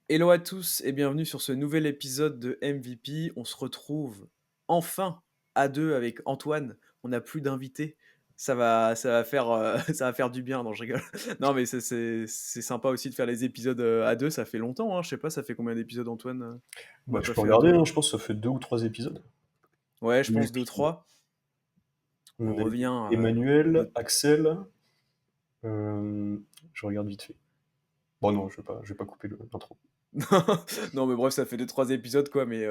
Hello à tous et bienvenue sur ce nouvel épisode de MVP. On se retrouve enfin à deux avec Antoine. On n'a plus d'invités. Ça va faire, ça va faire du bien. Non, je rigole. Non, mais c'est sympa aussi de faire les épisodes à deux. Ça fait longtemps, hein. Je sais pas, ça fait combien d'épisodes, Antoine, qu'on Bah, n'a tu pas peux fait à regarder, deux? hein, je pense que ça fait 2 ou 3 épisodes. Ouais, je Et pense deux, puis, trois. on On a eu revient Emmanuel, de. Axel, euh, je regarde vite fait. Bon non, je vais pas couper l'intro. Non, mais bref, ça fait deux, trois épisodes, quoi. Mais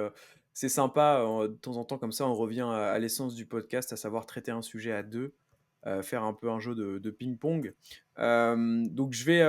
c'est sympa, de temps en temps, comme ça, on revient à l'essence du podcast, à savoir traiter un sujet à deux, faire un peu un jeu de ping-pong. Donc, je vais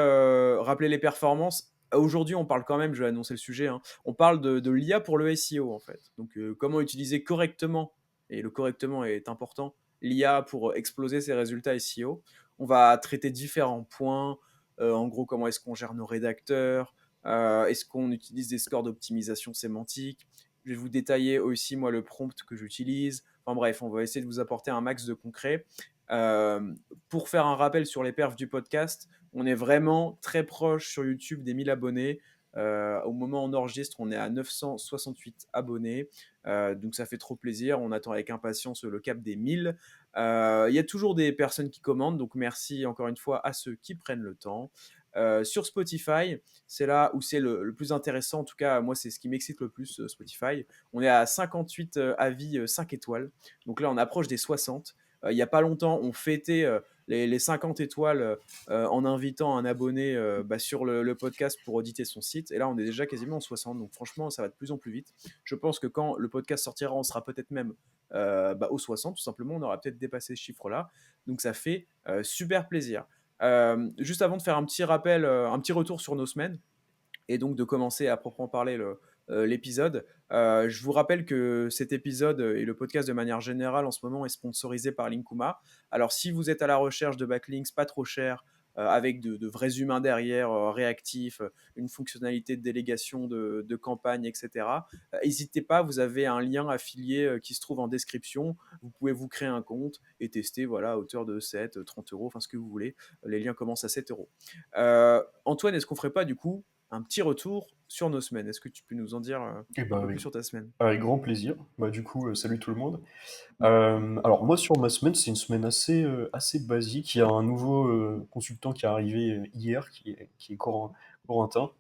rappeler les performances. Aujourd'hui, on parle quand même, je vais annoncer le sujet, hein, on parle de l'IA pour le SEO, en fait. Donc, comment utiliser correctement, et le correctement est important, l'IA pour exploser ses résultats SEO. On va traiter différents points. En gros, comment est-ce qu'on gère nos rédacteurs, est-ce qu'on utilise des scores d'optimisation sémantique? Je vais vous détailler aussi, moi, le prompt que j'utilise. Enfin bref, on va essayer de vous apporter un max de concret. Euh, pour faire un rappel sur les perfs du podcast, on est vraiment très proche sur YouTube des 1000 abonnés. Au moment où on enregistre, on est à 968 abonnés. Donc ça fait trop plaisir. On attend avec impatience le cap des 1000. Il y a toujours des personnes qui commandent, donc merci encore une fois à ceux qui prennent le temps. Sur Spotify, c'est là où c'est le plus intéressant. En tout cas, moi, c'est ce qui m'excite le plus, Spotify. On est à 58 avis 5 étoiles. Donc là, on approche des 60. Il n'y a pas longtemps, on fêtait les 50 étoiles en invitant un abonné sur le podcast pour auditer son site. Et là, on est déjà quasiment en 60. Donc franchement, ça va de plus en plus vite. Je pense que quand le podcast sortira, on sera peut-être même aux 60. Tout simplement, on aura peut-être dépassé ce chiffre-là. Donc ça fait super plaisir. Juste avant de faire un petit rappel, un petit retour sur nos semaines, et donc de commencer à proprement parler l'épisode. Je vous rappelle que cet épisode et le podcast de manière générale en ce moment est sponsorisé par Linkuma. Alors si vous êtes à la recherche de backlinks pas trop chers, avec de vrais humains derrière, réactifs, une fonctionnalité de délégation de campagne, etc., n'hésitez pas, vous avez un lien affilié qui se trouve en description. Vous pouvez vous créer un compte et tester voilà, à hauteur de 7, 30 euros, enfin ce que vous voulez. Les liens commencent à 7 euros. Antoine, est-ce qu'on ferait pas du coup un petit retour sur nos semaines? Est-ce que tu peux nous en dire Et un bah, peu plus avec, sur ta semaine? avec grand plaisir. Bah, du coup, salut tout le monde. Alors moi sur ma semaine, c'est une semaine assez basique. Il y a un nouveau consultant qui est arrivé hier, qui est Corentin,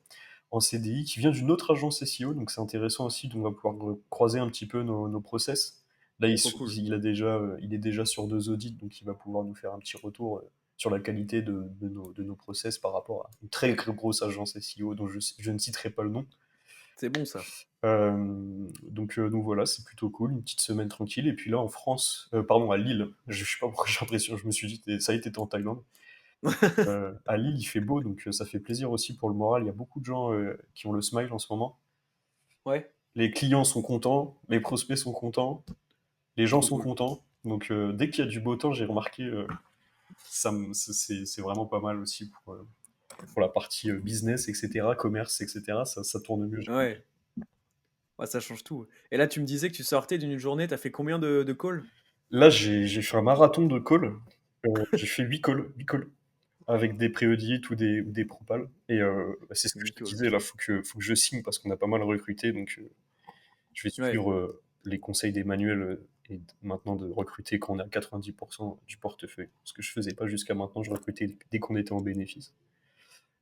en CDI, qui vient d'une autre agence SEO, donc c'est intéressant aussi, donc on va pouvoir croiser un petit peu nos process. Là, Trop cool. il est déjà sur 2 audits, donc il va pouvoir nous faire un petit retour sur la qualité de nos process par rapport à une très grosse agence SEO dont je ne citerai pas le nom. C'est bon ça. Donc voilà, c'est plutôt cool, une petite semaine tranquille. Et puis là, en France, pardon, à Lille, je sais pas pourquoi j'ai l'impression, je me suis dit, ça y est, t'étais en Thaïlande. À Lille, il fait beau, donc ça fait plaisir aussi pour le moral. Il y a beaucoup de gens qui ont le smile en ce moment. Ouais, Les clients sont contents, les prospects sont contents, les gens trop sont cool. contents. Donc dès qu'il y a du beau temps, j'ai remarqué, c'est vraiment pas mal aussi pour la partie business, etc., commerce, etc. Ça tourne mieux. Ouais. Ouais, ça change tout. Et là, tu me disais que tu sortais d'une journée, t'as fait combien de calls? Là, j'ai fait un marathon de calls. J'ai fait 8 calls avec des pré-audits ou des propals. Et bah, c'est ce que je te Nickel. disais, là, faut que je signe parce qu'on a pas mal recruté. Donc, je vais Ouais. suivre les conseils d'Emmanuel et maintenant de recruter quand on est à 90% du portefeuille. Ce que je faisais pas jusqu'à maintenant, je recrutais dès qu'on était en bénéfice.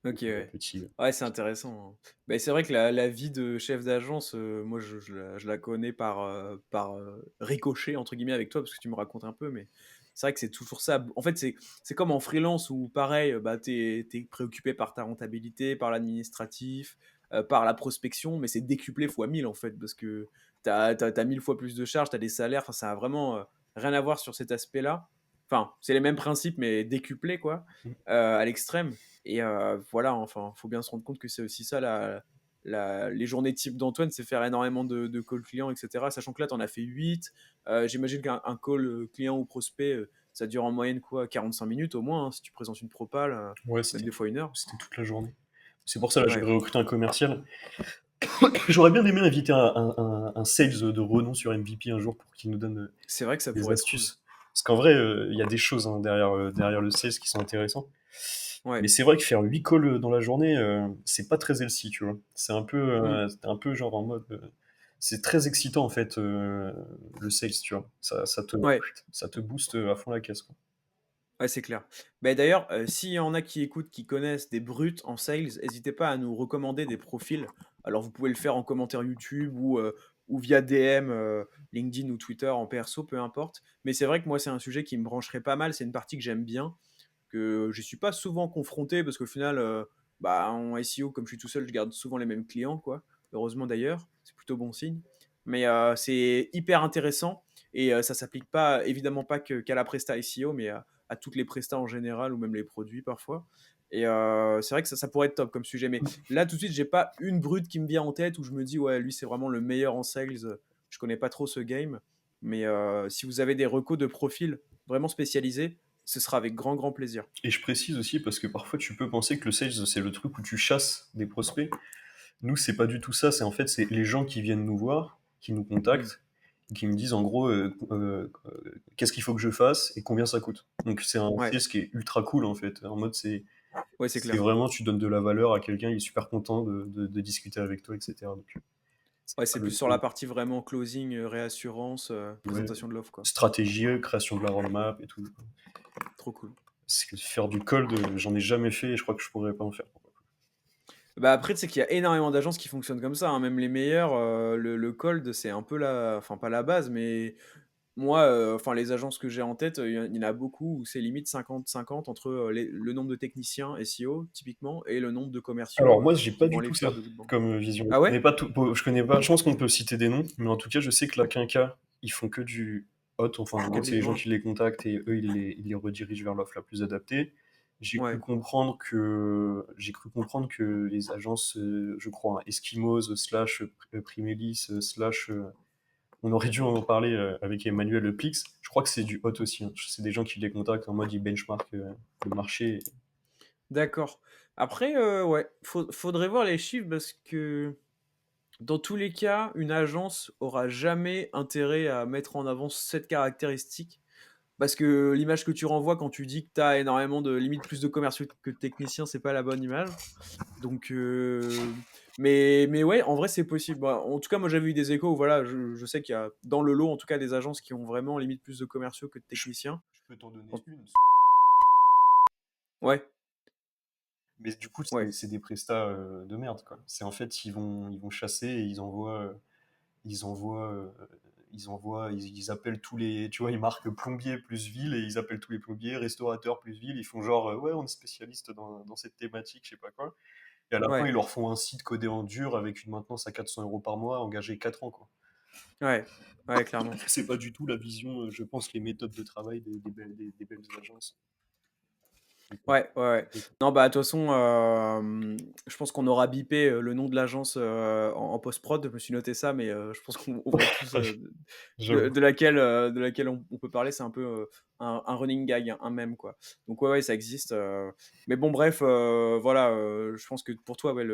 Ok, Donc, ouais. petit. Ouais, c'est intéressant, hein. Ben, c'est vrai que la vie de chef d'agence, moi, je la connais par ricochet, entre guillemets, avec toi, parce que tu me racontes un peu, mais c'est vrai que c'est toujours ça. En fait, c'est comme en freelance où, pareil, bah, t'es préoccupé par ta rentabilité, par l'administratif, par la prospection, mais c'est décuplé fois 1000, en fait, parce que t'as 1000 fois plus de charges, t'as des salaires, enfin, ça a vraiment rien à voir sur cet aspect-là. Enfin, c'est les mêmes principes, mais décuplés, quoi, à l'extrême. Et voilà, enfin, faut bien se rendre compte que c'est aussi ça, les journées type d'Antoine, c'est faire énormément de calls clients, etc. Sachant que là, tu en as fait 8. J'imagine qu'un call client ou prospect, ça dure en moyenne quoi, 45 minutes au moins, hein, si tu présentes une propale, Ouais, même des fois 1 heure. c'était toute la journée. C'est pour ça, là, Ouais, j'aimerais recruter un commercial. J'aurais bien aimé inviter un sales de renom sur MVP un jour pour qu'il nous donne c'est vrai que ça des pourrait être cool. astuces. Parce qu'en vrai, il y a des choses hein, derrière le sales qui sont intéressantes. Mais Ouais. c'est vrai que faire 8 calls, dans la journée, c'est pas très healthy, tu vois? Mmh. C'est un peu genre en mode, c'est très excitant en fait, le sales, tu vois? Ouais. Ça te booste, à fond la caisse, quoi. Ouais, c'est clair. Beh, d'ailleurs, s'il y en a qui écoutent, qui connaissent des brutes en sales, hésitez pas à nous recommander des profils. Alors vous pouvez le faire en commentaire YouTube ou via DM, LinkedIn ou Twitter en perso, peu importe. Mais c'est vrai que moi, c'est un sujet qui me brancherait pas mal. C'est une partie que j'aime bien, que je suis pas souvent confronté parce qu'au final, bah, en SEO, comme je suis tout seul, je garde souvent les mêmes clients, quoi. Heureusement d'ailleurs, c'est plutôt bon signe. Mais c'est hyper intéressant et ça s'applique pas évidemment pas qu'à la presta SEO, mais à toutes les prestats en général ou même les produits parfois. Et c'est vrai que ça pourrait être top comme sujet. Mais là, tout de suite, j'ai pas une brute qui me vient en tête où je me dis, ouais, lui, c'est vraiment le meilleur en sales. Je connais pas trop ce game. Mais si vous avez des recos de profils vraiment spécialisés, ce sera avec grand, grand plaisir. Et je précise aussi parce que parfois tu peux penser que le sales, c'est le truc où tu chasses des prospects. Nous, c'est pas du tout ça, c'est en fait, c'est les gens qui viennent nous voir, qui nous Hmm. contactent, qui me disent en gros, qu'est-ce qu'il faut que je fasse et combien ça coûte. Donc c'est un Ouais, sales qui est ultra cool en fait. En mode, ouais, c'est c'est clair. vraiment, tu donnes de la valeur à quelqu'un, il est super content de discuter avec toi, etc. Donc c'est Ouais, ça c'est plus le sur la partie vraiment closing, réassurance, ouais, présentation de l'offre, quoi. stratégie, création de la roadmap et tout. Trop cool. Parce que faire du cold, j'en ai jamais fait et je crois que je pourrais pas en faire. Bah, après, tu sais qu'il y a énormément d'agences qui fonctionnent comme ça, hein, même les meilleures, le cold, c'est un peu la enfin pas la base, mais moi, enfin les agences que j'ai en tête, il y en a beaucoup où c'est limite 50-50 entre, le nombre de techniciens SEO typiquement et le nombre de commerciaux, Alors moi, j'ai qui pas vont du aller tout faire ça de l'outbound. comme vision. Ah ouais? Je connais pas, je pense qu'on peut citer des noms, mais en tout cas, je sais que la Quinca, ils font que du hot, enfin, en Que gros, de c'est les gens l'outbound? qui les contactent et eux, ils les redirigent vers l'offre la plus adaptée. Ouais. J'ai cru comprendre que les agences, je crois, hein, Eskimos slash Primelis slash, on aurait dû en parler avec Emmanuel Plix. Je crois que c'est du hot aussi, hein. C'est des gens qui les contactent en mode ils benchmark le marché. D'accord. Après, ouais, faudrait voir les chiffres parce que dans tous les cas, une agence aura jamais intérêt à mettre en avant cette caractéristique. Parce que l'image que tu renvoies quand tu dis que tu as énormément de limite plus de commerciaux que de techniciens, c'est pas la bonne image. Donc, mais ouais, en vrai, c'est possible. Bah, en tout cas, moi, j'avais eu des échos où, voilà, je sais qu'il y a dans le lot, en tout cas, des agences qui ont vraiment limite plus de commerciaux que de Je, techniciens. je peux t'en donner En- une. Ouais, Mais du coup, ouais, c'est des prestats de merde, quoi. C'est en fait, ils vont chasser et ils envoient, ils appellent tous les, tu vois, ils marquent plombier plus ville et ils appellent tous les plombiers, restaurateurs plus ville. Ils font genre, ouais, on est spécialiste dans cette thématique, je sais pas quoi. Et à la fin, ouais, ils leur font un site codé en dur avec une maintenance à 400 euros par mois, engagé 4 ans, quoi. ouais, ouais, clairement. C'est pas du tout la vision, je pense, les méthodes de travail des belles agences. Ouais, ouais, ouais. Non, bah, de toute façon, je pense qu'on aura bipé, le nom de l'agence, en post-prod. Je me suis noté ça, mais je pense qu'on voit tous, J'avoue. de laquelle on peut parler. C'est un peu, un running gag, un mème, quoi. Donc ouais, ouais, ça existe, mais bon, bref, voilà, je pense que pour toi, ouais,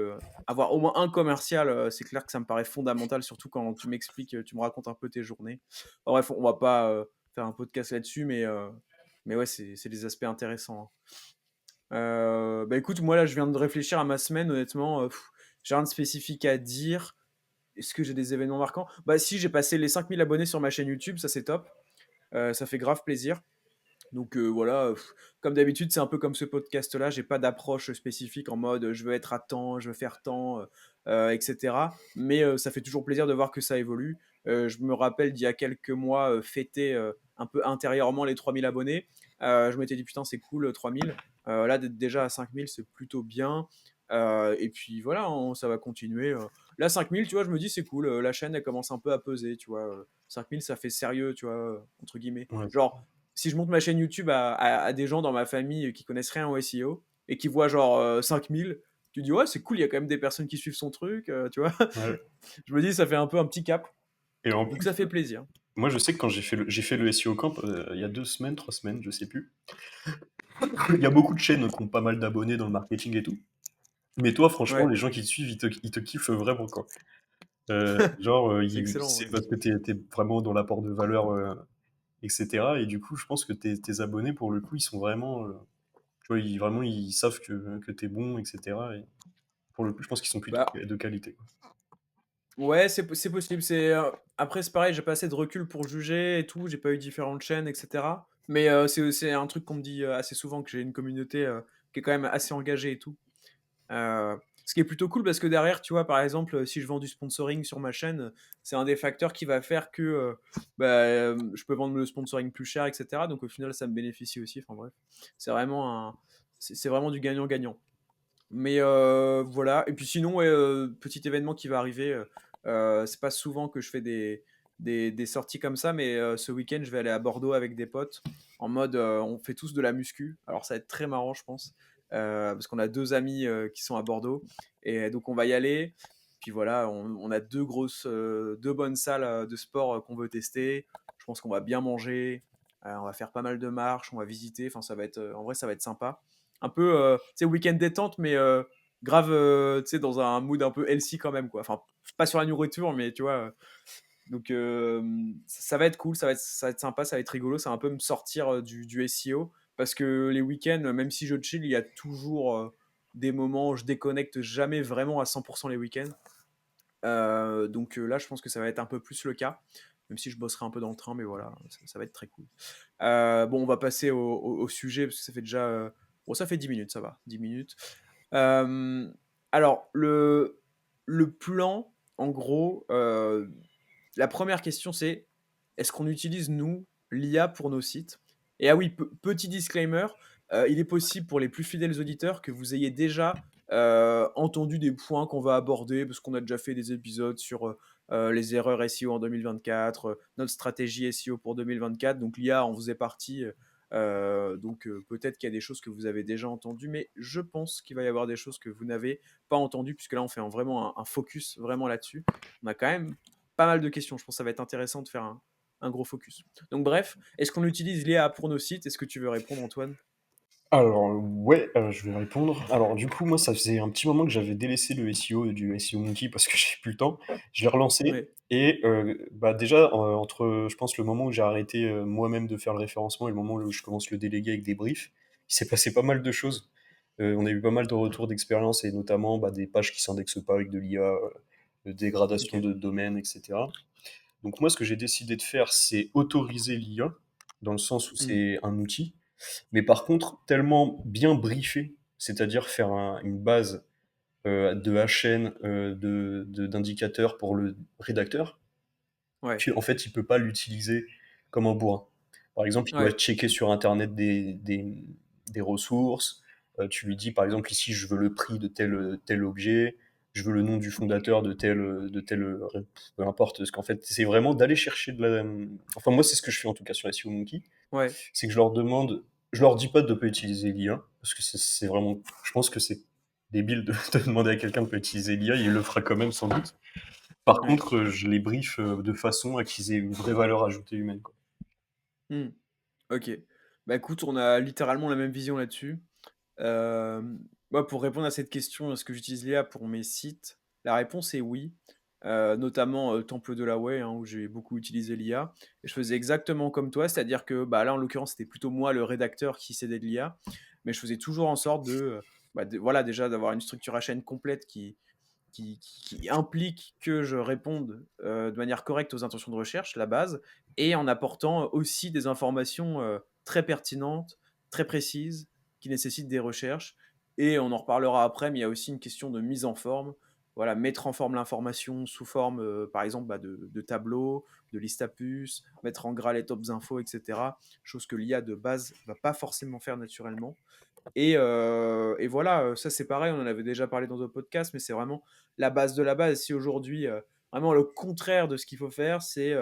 avoir au moins un commercial, c'est clair que ça me paraît fondamental, surtout quand tu m'expliques, tu me racontes un peu tes journées. Enfin bref, on va pas, faire un podcast là-dessus, mais ouais, c'est des aspects intéressants, hein. Bah, écoute, moi là, je viens de réfléchir à ma semaine, honnêtement, j'ai rien de spécifique à dire. Est-ce que j'ai des événements marquants? Bah si, j'ai passé les 5000 abonnés sur ma chaîne YouTube, ça c'est top. Ça fait grave plaisir. Donc voilà, comme d'habitude, c'est un peu comme ce podcast-là, j'ai pas d'approche spécifique en mode, je veux être à temps, je veux faire tant, et cetera. Mais ça fait toujours plaisir de voir que ça évolue. Je me rappelle d'il y a quelques mois, fêter, un peu intérieurement les 3000 abonnés. Je m'étais dit: «Putain, c'est cool, 3000». Là, d'être déjà à 5000, c'est plutôt bien. Et puis voilà, hein, ça va continuer, là 5000, tu vois, je me dis: «C'est cool, la chaîne, elle commence un peu à peser», tu vois? 5000, ça fait «sérieux», tu vois? Entre guillemets. Ouais. Genre, si je monte ma chaîne YouTube à des gens dans ma famille qui connaissent rien au SEO et qui voient genre 5000, tu dis ouais, c'est cool, il y a quand même des personnes qui suivent son truc, tu vois. Ouais. Je me dis, ça fait un peu un petit cap. Et en Donc plus, ça fait plaisir. moi, je sais que quand j'ai fait le SEO Camp, il y a 2 semaines, 3 semaines, je sais plus. Il y a beaucoup de chaînes qui ont pas mal d'abonnés dans le marketing et tout. Mais toi, franchement, Ouais, les gens qui te suivent, ils te kiffent vraiment, quoi. Genre, c'est excellent. c'est Ouais. parce que t'es vraiment dans l'apport de valeur, etc. Et du coup, je pense que tes abonnés, pour le coup, ils sont vraiment, vois, vraiment, ils savent que tu es bon et cetera et pour le coup, je pense qu'ils sont plutôt Bah, de qualité, quoi. ouais, c'est possible, après c'est pareil, j'ai pas assez de recul pour juger et tout, j'ai pas eu différentes chaînes et cetera. Mais, c'est un truc qu'on me dit, assez souvent que j'ai une communauté, qui est quand même assez engagée et tout. Ce qui est plutôt cool parce que derrière, tu vois, par exemple, si je vends du sponsoring sur ma chaîne, c'est un des facteurs qui va faire que, je peux vendre le sponsoring plus cher et cetera. Donc au final, ça me bénéficie aussi. Enfin bref, c'est vraiment un c'est vraiment du gagnant-gagnant. Mais voilà et puis sinon, ouais, petit événement qui va arriver, c'est pas souvent que je fais des sorties comme ça, mais ce week-end, je vais aller à Bordeaux avec des potes en mode, on fait tous de la muscu. Alors ça va être très marrant, je pense, parce qu'on a 2 amis, qui sont à Bordeaux et donc on va y aller. Puis voilà, on a 2 bonnes salles, de sport, qu'on veut tester. Je pense qu'on va bien manger, on va faire pas mal de marches, on va visiter, enfin ça va être, en vrai, ça va être sympa. Un peu, tu sais, week-end détente, mais grave, tu sais, dans un mood un peu healthy quand même, quoi. Enfin, pas sur la nourriture, mais tu vois. Donc, ça va être cool, ça va être sympa, ça va être rigolo. Ça va un peu me sortir du SEO. Parce que les week-ends, même si je chill, il y a toujours des moments où je déconnecte jamais vraiment à 100% les week-ends. Donc là, je pense que ça va être un peu plus le cas. Même si je bosserai un peu dans le train, mais voilà, ça va être très cool. Bon, on va passer au sujet, parce que ça fait déjà. Bon, ça fait 10 minutes, ça va. 10 minutes. Euh, alors, le plan, en gros, la première question c'est est-ce qu'on utilise, nous, l'IA pour nos sites? Et ah oui, petit disclaimer, il est possible pour les plus fidèles auditeurs que vous ayez déjà entendu des points qu'on va aborder, parce qu'on a déjà fait des épisodes sur les erreurs SEO en 2024, notre stratégie SEO pour 2024. Donc l'IA en faisait partie. Donc peut-être qu'il y a des choses que vous avez déjà entendues, mais je pense qu'il va y avoir des choses que vous n'avez pas entendues, puisque là on fait vraiment un focus vraiment là-dessus. On a quand même pas mal de questions. Je pense que ça va être intéressant de faire un gros focus. Donc bref, est-ce qu'on utilise l'IA pour nos sites? Est-ce que tu veux répondre, Antoine? Alors, ouais, je vais répondre. Alors du coup, moi, ça faisait un petit moment que j'avais délaissé le SEO du SEO Monkey parce que j'ai plus le temps. Je l'ai relancé Ouais, et bah, déjà, entre, je pense, le moment où j'ai arrêté, moi-même de faire le référencement et le moment où je commence le déléguer avec des briefs, il s'est passé pas mal de choses. On a eu pas mal de retours d'expérience et notamment, bah, des pages qui s'indexent pas avec de l'IA, dégradation ok. de domaine et cetera. Donc moi, ce que j'ai décidé de faire, c'est autoriser l'IA, dans le sens où Hmm. c'est un outil, mais par contre, tellement bien briefé, c'est-à-dire faire une base de HN, d'indicateurs pour le rédacteur, Ouais, qu'en fait, il peut pas l'utiliser comme un bourrin. Par exemple, il doit ouais, checker sur Internet des ressources. Tu lui dis, par exemple, ici, je veux le prix de tel objet, je veux le nom du fondateur de tel, peu importe. Parce qu'en fait, c'est vraiment d'aller chercher de la. Enfin, moi, c'est ce que je fais en tout cas sur SEO Monkey, ouais, c'est que je leur demande, je leur dis pas de ne pas utiliser l'IA, parce que c'est vraiment, je pense que c'est débile de, de demander à quelqu'un de pas utiliser l'IA, il le fera quand même sans doute. Par ouais. contre, je les brief de façon à qu'ils aient une vraie valeur ajoutée humaine, quoi. Hmm. Ok. Bah écoute, on a littéralement la même vision là-dessus. Euh, Moi, pour répondre à cette question, est-ce que j'utilise l'IA pour mes sites? La réponse est oui. Notamment Temple de la Way, hein, où j'ai beaucoup utilisé l'IA. Et je faisais exactement comme toi, c'est-à-dire que bah, là, en l'occurrence, c'était plutôt moi, le rédacteur, qui s'aidait de l'IA. Mais je faisais toujours en sorte voilà, déjà d'avoir une structure HN complète qui implique que je réponde de manière correcte aux intentions de recherche, la base, et en apportant aussi des informations très pertinentes, très précises, qui nécessitent des recherches. Et on en reparlera après, mais il y a aussi une question de mise en forme. Voilà, mettre en forme l'information sous forme, par exemple, de tableaux, de liste à puces, mettre en gras les tops infos, etc. Chose que l'IA de base ne va pas forcément faire naturellement. Et voilà, ça c'est pareil, on en avait déjà parlé dans d'autres podcasts, mais c'est vraiment la base de la base. Si aujourd'hui, vraiment le contraire de ce qu'il faut faire, c'est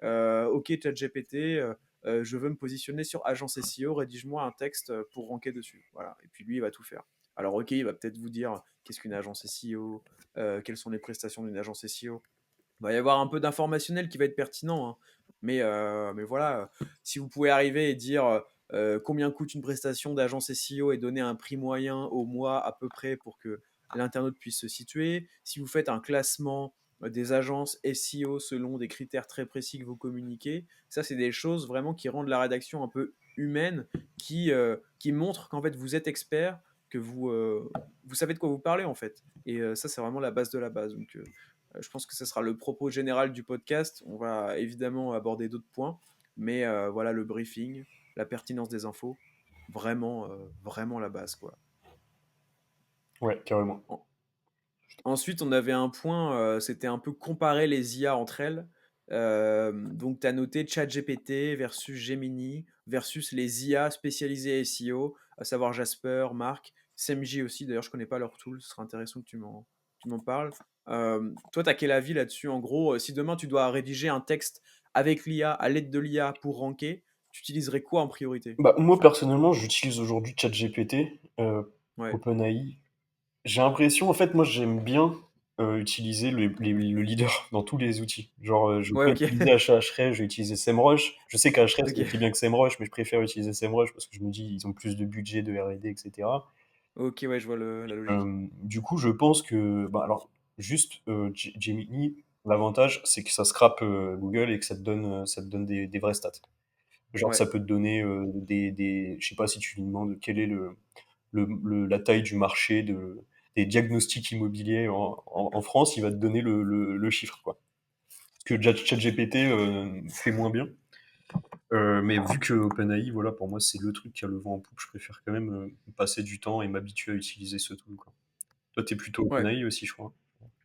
OK, ChatGPT, je veux me positionner sur agence SEO, rédige-moi un texte pour ranker dessus. Voilà, et puis lui, il va tout faire. Alors, OK, il va peut-être vous dire qu'est-ce qu'une agence SEO, quelles sont les prestations d'une agence SEO. Il va y avoir un peu d'informationnel qui va être pertinent, hein. Mais voilà, si vous pouvez arriver et dire combien coûte une prestation d'agence SEO et donner un prix moyen au mois à peu près pour que l'internaute puisse se situer, si vous faites un classement des agences SEO selon des critères très précis que vous communiquez, ça c'est des choses vraiment qui rendent la rédaction un peu humaine qui montre qu'en fait vous êtes expert, que vous savez de quoi vous parlez en fait. Et ça, c'est vraiment la base de la base. Donc, je pense que ce sera le propos général du podcast. On va évidemment aborder d'autres points, mais voilà le briefing, la pertinence des infos, vraiment la base, quoi. Ouais, carrément. En- Ensuite, on avait un point, c'était un peu comparer les IA entre elles. Donc, tu as noté ChatGPT versus Gemini versus les IA spécialisées SEO, à savoir Jasper, Mark, SEMJ aussi. D'ailleurs, je connais pas leur tool, ce serait intéressant que tu m'en parles. Toi, tu as quel avis là-dessus? En gros, si demain tu dois rédiger un texte avec l'IA, à l'aide de l'IA pour ranker, tu utiliserais quoi en priorité? Bah, moi, personnellement, j'utilise aujourd'hui ChatGPT, Ouais, OpenAI. J'ai l'impression, en fait, moi, j'aime bien utiliser le leader dans tous les outils. Genre, je vais ouais, pas ok, utiliser Ahrefs, je vais utiliser SEMrush. Je sais qu'Ahrefs, c'est aussi ok, bien que SEMrush, mais je préfère utiliser SEMrush parce que je me dis, ils ont plus de budget, de R&D, etc. ok, ouais, je vois la logique. Du coup, je pense que, bah, alors, juste Gemini, l'avantage, c'est que ça scrape Google et que ça te donne des vraies stats. Genre, Ouais, ça peut te donner je sais pas si tu lui demandes quelle est la taille du marché des diagnostics immobiliers en France, il va te donner le chiffre, quoi. Ce que ChatGPT fait moins bien. Mais vu que OpenAI, voilà, pour moi, c'est le truc qui a le vent en poupe, je préfère quand même passer du temps et m'habituer à utiliser ce tool, quoi. Toi, t'es plutôt ouais. OpenAI aussi, je crois.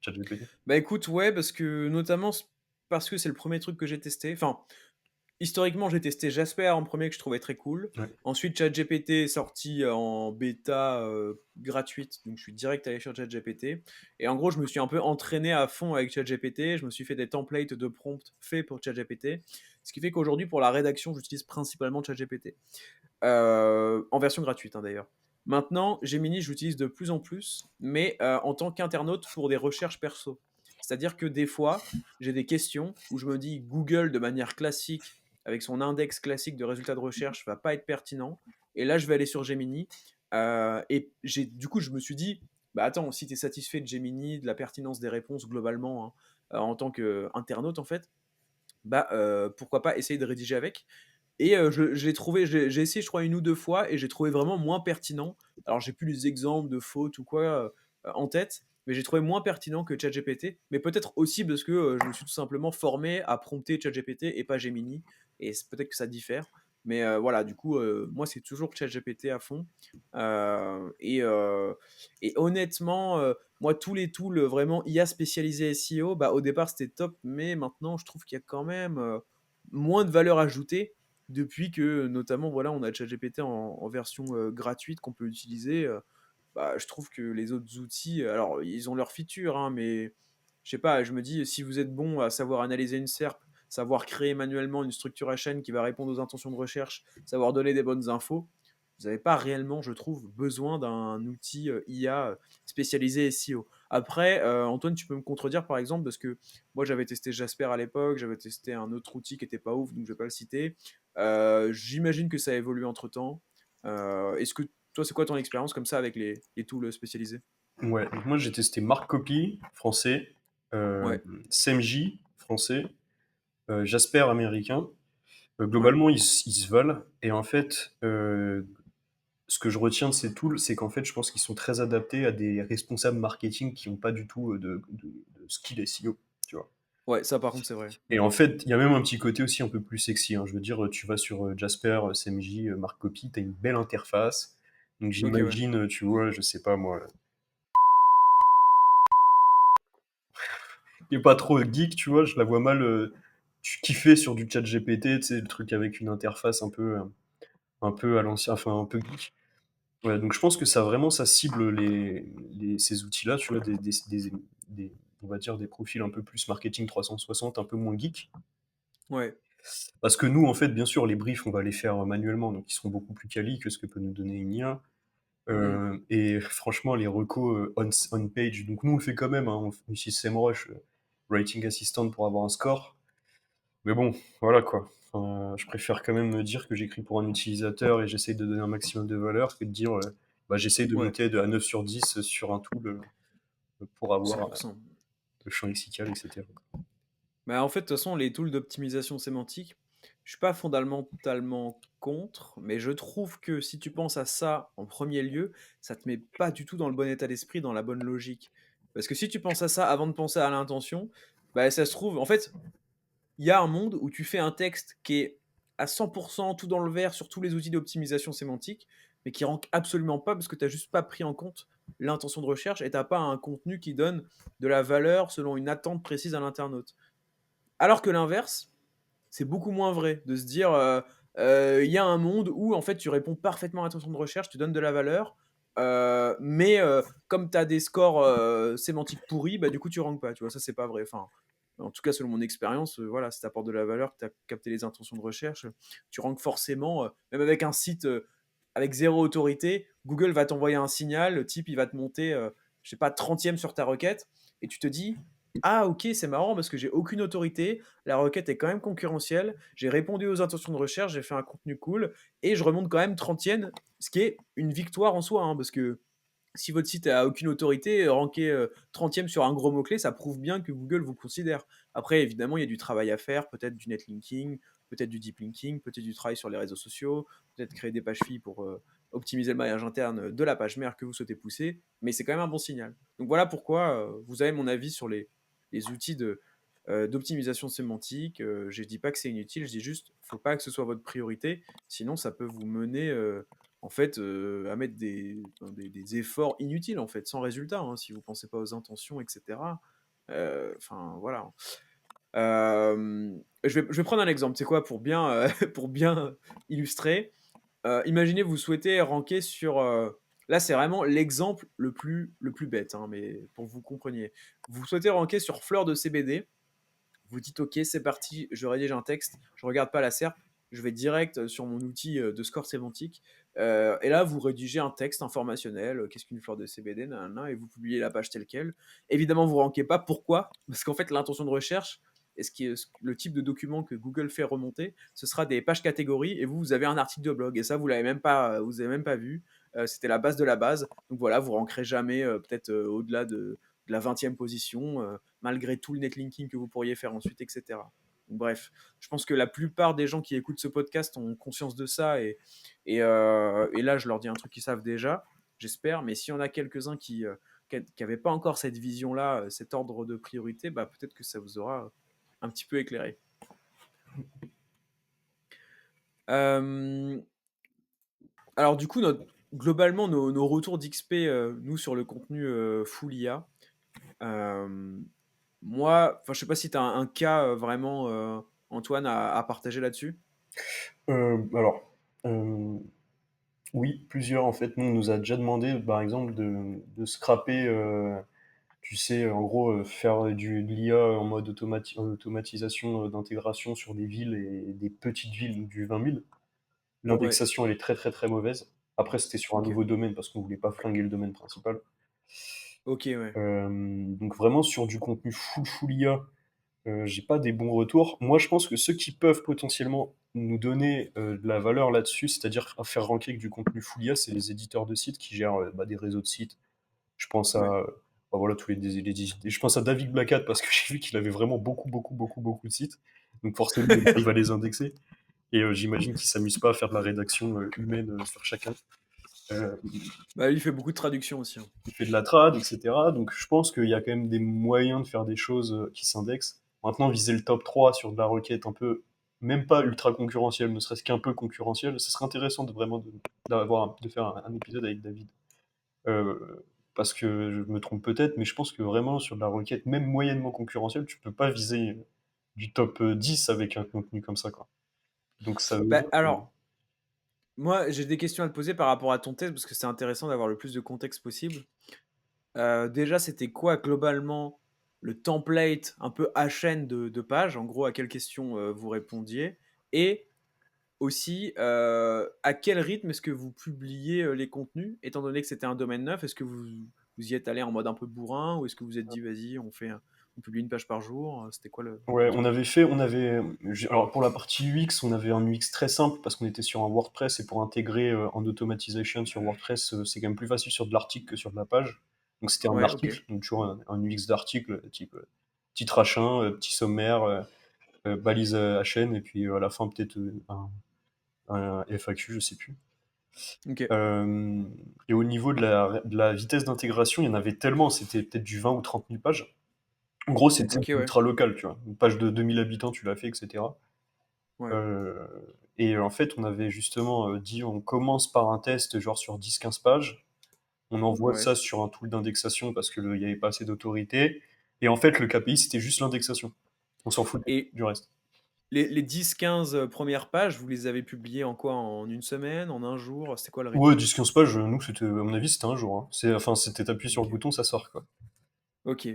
ChatGPT. Bah écoute, ouais, parce que notamment parce que c'est le premier truc que j'ai testé. Enfin, historiquement, j'ai testé Jasper en premier que je trouvais très cool. Ouais. Ensuite, ChatGPT est sorti en bêta gratuite, donc je suis direct allé sur ChatGPT. Et en gros, je me suis un peu entraîné à fond avec ChatGPT. Je me suis fait des templates de prompts faits pour ChatGPT. Ce qui fait qu'aujourd'hui, pour la rédaction, j'utilise principalement ChatGPT. En version gratuite, hein, d'ailleurs. Maintenant, Gemini, je l'utilise de plus en plus, mais en tant qu'internaute pour des recherches perso. C'est-à-dire que des fois, j'ai des questions où je me dis Google, de manière classique, avec son index classique de résultats de recherche, va pas être pertinent. Et là, je vais aller sur Gemini. Du coup, je me suis dit, bah attends, si tu es satisfait de Gemini, de la pertinence des réponses globalement, hein, en tant qu'internaute, en fait, bah pourquoi pas essayer de rédiger avec. Et je l'ai trouvé, j'ai essayé, je crois, une ou deux fois, et j'ai trouvé vraiment moins pertinent. Alors, j'ai plus les exemples de fautes ou quoi en tête, mais j'ai trouvé moins pertinent que ChatGPT. Mais peut-être aussi parce que je me suis tout simplement formé à prompter ChatGPT et pas Gemini. Et peut-être que ça diffère. Mais voilà, du coup, moi, c'est toujours ChatGPT à fond. Et honnêtement, moi, tous les tools vraiment IA spécialisés SEO, bah, au départ, c'était top. Mais maintenant, je trouve qu'il y a quand même moins de valeur ajoutée depuis que, notamment, voilà, on a ChatGPT en version gratuite qu'on peut utiliser. Bah, je trouve que les autres outils, alors ils ont leurs features, hein, mais je sais pas, je me dis, si vous êtes bon à savoir analyser une SERP, savoir créer manuellement une structure à chaîne qui va répondre aux intentions de recherche, savoir donner des bonnes infos, vous n'avez pas réellement, je trouve, besoin d'un outil IA spécialisé SEO. Après, Antoine, tu peux me contredire par exemple, parce que moi j'avais testé Jasper à l'époque, j'avais testé un autre outil qui était pas ouf, donc je vais pas le citer. J'imagine que ça a évolué entre temps. Est-ce que toi, c'est quoi ton expérience comme ça avec les tools spécialisés? Ouais, donc moi j'ai testé Marc Copy, français, Ouais, SEMJ, français, Jasper, américain. ouais, Globalement, ils se valent. Et en fait, ce que je retiens de ces tools, c'est qu'en fait, je pense qu'ils sont très adaptés à des responsables marketing qui n'ont pas du tout de skill SEO, tu vois. ouais, ça par contre, c'est vrai. Et Mm. en fait, il y a même un petit côté aussi un peu plus sexy, hein. Je veux dire, tu vas sur Jasper, CMJ, Marc Copy, tu as une belle interface. Donc Ok, ouais. j'imagine, tu vois, je sais pas moi, qui est pas trop geek, tu vois, je la vois mal kiffer sur du chat GPT, tu sais, le truc avec une interface un peu à l'ancien, enfin un peu geek. Ouais, donc je pense que ça vraiment, ça cible ces outils-là, tu vois, on va dire des profils un peu plus marketing 360, un peu moins geek. Ouais. Parce que nous, en fait, bien sûr, les briefs, on va les faire manuellement, donc ils seront beaucoup plus quali que ce que peut nous donner une IA. Mm. Et franchement, les recos on page, donc nous, on le fait quand même, hein, on utilise SEMrush, Writing Assistant pour avoir un score. Mais bon, voilà quoi. Enfin, je préfère quand même me dire que j'écris pour un utilisateur et j'essaye de donner un maximum de valeur que de dire bah, j'essaye de Ouais, noter à 9 sur 10 sur un tool pour avoir 100%. le champ lexical, etc. Bah, en fait, de toute façon, les tools d'optimisation sémantique, je suis pas fondamentalement contre, mais je trouve que si tu penses à ça en premier lieu, ça te met pas du tout dans le bon état d'esprit, dans la bonne logique. Parce que si tu penses à ça avant de penser à l'intention, bah, ça se trouve en fait, il y a un monde où tu fais un texte qui est à 100% tout dans le vert sur tous les outils d'optimisation sémantique, mais qui rank absolument pas parce que tu n'as juste pas pris en compte l'intention de recherche et tu n'as pas un contenu qui donne de la valeur selon une attente précise à l'internaute. Alors que l'inverse, c'est beaucoup moins vrai de se dire il y a un monde où en fait tu réponds parfaitement à l'intention de recherche, tu donnes de la valeur, mais comme tu as des scores sémantiques pourris, bah, du coup tu ranks pas. Tu vois, ça c'est pas vrai. Enfin, en tout cas, selon mon expérience, voilà, si tu apportes de la valeur, que tu as capté les intentions de recherche, tu ranks forcément, même avec un site avec zéro autorité, Google va t'envoyer un signal, le type il va te monter, je sais pas, 30e sur ta requête, et tu te dis, ah ok, c'est marrant parce que j'ai aucune autorité, la requête est quand même concurrentielle, j'ai répondu aux intentions de recherche, j'ai fait un contenu cool, et je remonte quand même 30e, ce qui est une victoire en soi, hein, parce que si votre site a aucune autorité, ranker 30e sur un gros mot-clé, ça prouve bien que Google vous considère. Après, évidemment, il y a du travail à faire, peut-être du netlinking, peut-être du deep linking, peut-être du travail sur les réseaux sociaux, peut-être créer des pages filles pour optimiser le maillage interne de la page mère que vous souhaitez pousser, mais c'est quand même un bon signal. Donc voilà pourquoi vous avez mon avis sur les outils d'optimisation sémantique. Je ne dis pas que c'est inutile, je dis juste, faut pas que ce soit votre priorité, sinon ça peut vous mener en fait, à mettre des efforts inutiles, en fait, sans résultat, hein, si vous pensez pas aux intentions, etc. Enfin, voilà. Je vais prendre un exemple, c'est quoi, pour bien, pour bien illustrer. Imaginez, vous souhaitez ranker sur... là, c'est vraiment l'exemple le plus bête, hein, mais pour que vous compreniez. Vous souhaitez ranker sur fleurs de CBD, vous dites ok, c'est parti, je rédige un texte, je regarde pas la SERP, je vais direct sur mon outil de score sémantique, et là vous rédigez un texte informationnel, qu'est-ce qu'une fleur de CBD, nanana, et vous publiez la page telle quelle. Évidemment, vous rankez pas. Pourquoi? Parce qu'en fait, l'intention de recherche, et ce qui est le type de document que Google fait remonter, ce sera des pages catégories, et vous avez un article de blog, et ça vous l'avez même pas, vous avez même pas vu. C'était la base de la base. Donc voilà, vous rankerez jamais peut-être au-delà de la 20e position, malgré tout le netlinking que vous pourriez faire ensuite, etc. Donc, bref, je pense que la plupart des gens qui écoutent ce podcast ont conscience de ça, et là, je leur dis un truc qu'ils savent déjà, j'espère, mais s'il y en a quelques-uns qui n'avaient pas encore cette vision-là, cet ordre de priorité, bah, peut-être que ça vous aura un petit peu éclairé. Alors du coup, globalement, nos retours d'XP, nous, sur le contenu full IA, euh, moi, enfin, je sais pas si tu as un cas vraiment, Antoine, à partager là-dessus. Alors, euh, oui, plusieurs en fait. Nous, on nous a déjà demandé, par exemple, de scraper, tu sais, en gros, faire de l'IA en mode automatisation d'intégration sur des villes et des petites villes du 20 000. Ouais, L'indexation, elle est très très très mauvaise. Après, c'était sur un ok. nouveau domaine parce qu'on voulait pas flinguer le domaine principal. Ok, ouais. Donc vraiment sur du contenu full IA, j'ai pas des bons retours. Moi, je pense que ceux qui peuvent potentiellement nous donner de la valeur là-dessus, c'est-à-dire à faire ranker avec du contenu full IA, c'est les éditeurs de sites qui gèrent des réseaux de sites. Je pense à Ouais. voilà, tous je pense à David Blackhat parce que j'ai vu qu'il avait vraiment beaucoup de sites. Donc forcément, il arrive à les indexer. Et j'imagine qu'il s'amuse pas à faire de la rédaction humaine sur chacun. Euh, Bah, lui, il fait beaucoup de traductions aussi, hein. il fait de la trad, etc. Donc je pense qu'il y a quand même des moyens de faire des choses qui s'indexent. Maintenant, viser le top 3 sur de la requête un peu, même pas ultra concurrentielle, ne serait-ce qu'un peu concurrentielle, ce serait intéressant de vraiment de faire un épisode avec David. Euh, Parce que je me trompe peut-être, mais je pense que vraiment sur de la requête, même moyennement concurrentielle, tu peux pas viser du top 10 avec un contenu comme ça, quoi. Donc ça veut Bah, dire que... alors, moi, j'ai des questions à te poser par rapport à ton test, parce que c'est intéressant d'avoir le plus de contexte possible. Déjà, c'était quoi globalement le template un peu HN de page? En gros, à quelles questions vous répondiez? Et aussi, à quel rythme est-ce que vous publiez les contenus? Étant donné que c'était un domaine neuf, est-ce que vous y êtes allé en mode un peu bourrin, ou est-ce que vous êtes dit, vas-y, on publie une page par jour? C'était quoi le Ouais, truc? alors pour la partie UX, on avait un UX très simple parce qu'on était sur un WordPress et pour intégrer en automatisation sur WordPress, c'est quand même plus facile sur de l'article que sur de la page. Donc c'était un Ouais, ok. article, donc toujours un UX d'article, type titre H1, petit sommaire, balise HN et puis à la fin peut-être un FAQ, je sais plus. OK. Hem Et au niveau de la vitesse d'intégration, il y en avait tellement, c'était peut-être du 20 ou 30 000 pages. En gros, c'était OK, ouais. ultra local, tu vois? Une page de 2 000 habitants, tu l'as fait et cetera. Ouais. Heu et en fait, on avait justement, dit: «On commence par un test genre sur 10-15 pages. On envoie Ouais. ça sur un tool d'indexation parce que le il y avait pas assez d'autorité» et en fait, le KPI, c'était juste l'indexation. On s'en foutait Et du reste. les 10-15, premières pages, vous les avez publiées en quoi? En une semaine? En un jour? C'était quoi le rythme? Ouais, 10-15 pages, nous, c'était à mon avis, c'était un jour, hein. C'était tu sur le OK. bouton, ça sort, quoi. OK.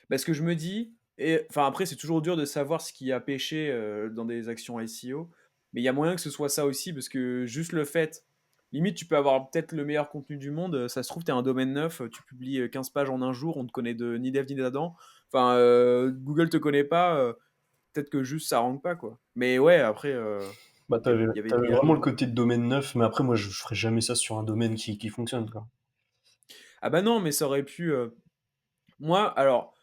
Bah, ce que je me dis et enfin, après, c'est toujours dur de savoir ce qui a pêché, dans des actions SEO, mais il y a moyen que ce soit ça aussi parce que juste le fait limite, tu peux avoir peut-être le meilleur contenu du monde, ça se trouve, tu es un domaine neuf, tu publies, 15 pages en un jour, on te connaît de ni d'Ève ni d'Adam. Enfin, Google te connaît pas, peut-être que juste ça rank pas, quoi. Mais ouais, après, Bah, il y tu avait avais il y avait tu avais l'IA vraiment le dedans. côté de domaine neuf, mais après moi je ferais jamais ça sur un domaine qui fonctionne, quoi. Ah bah, non, mais ça aurait pu, moi, alors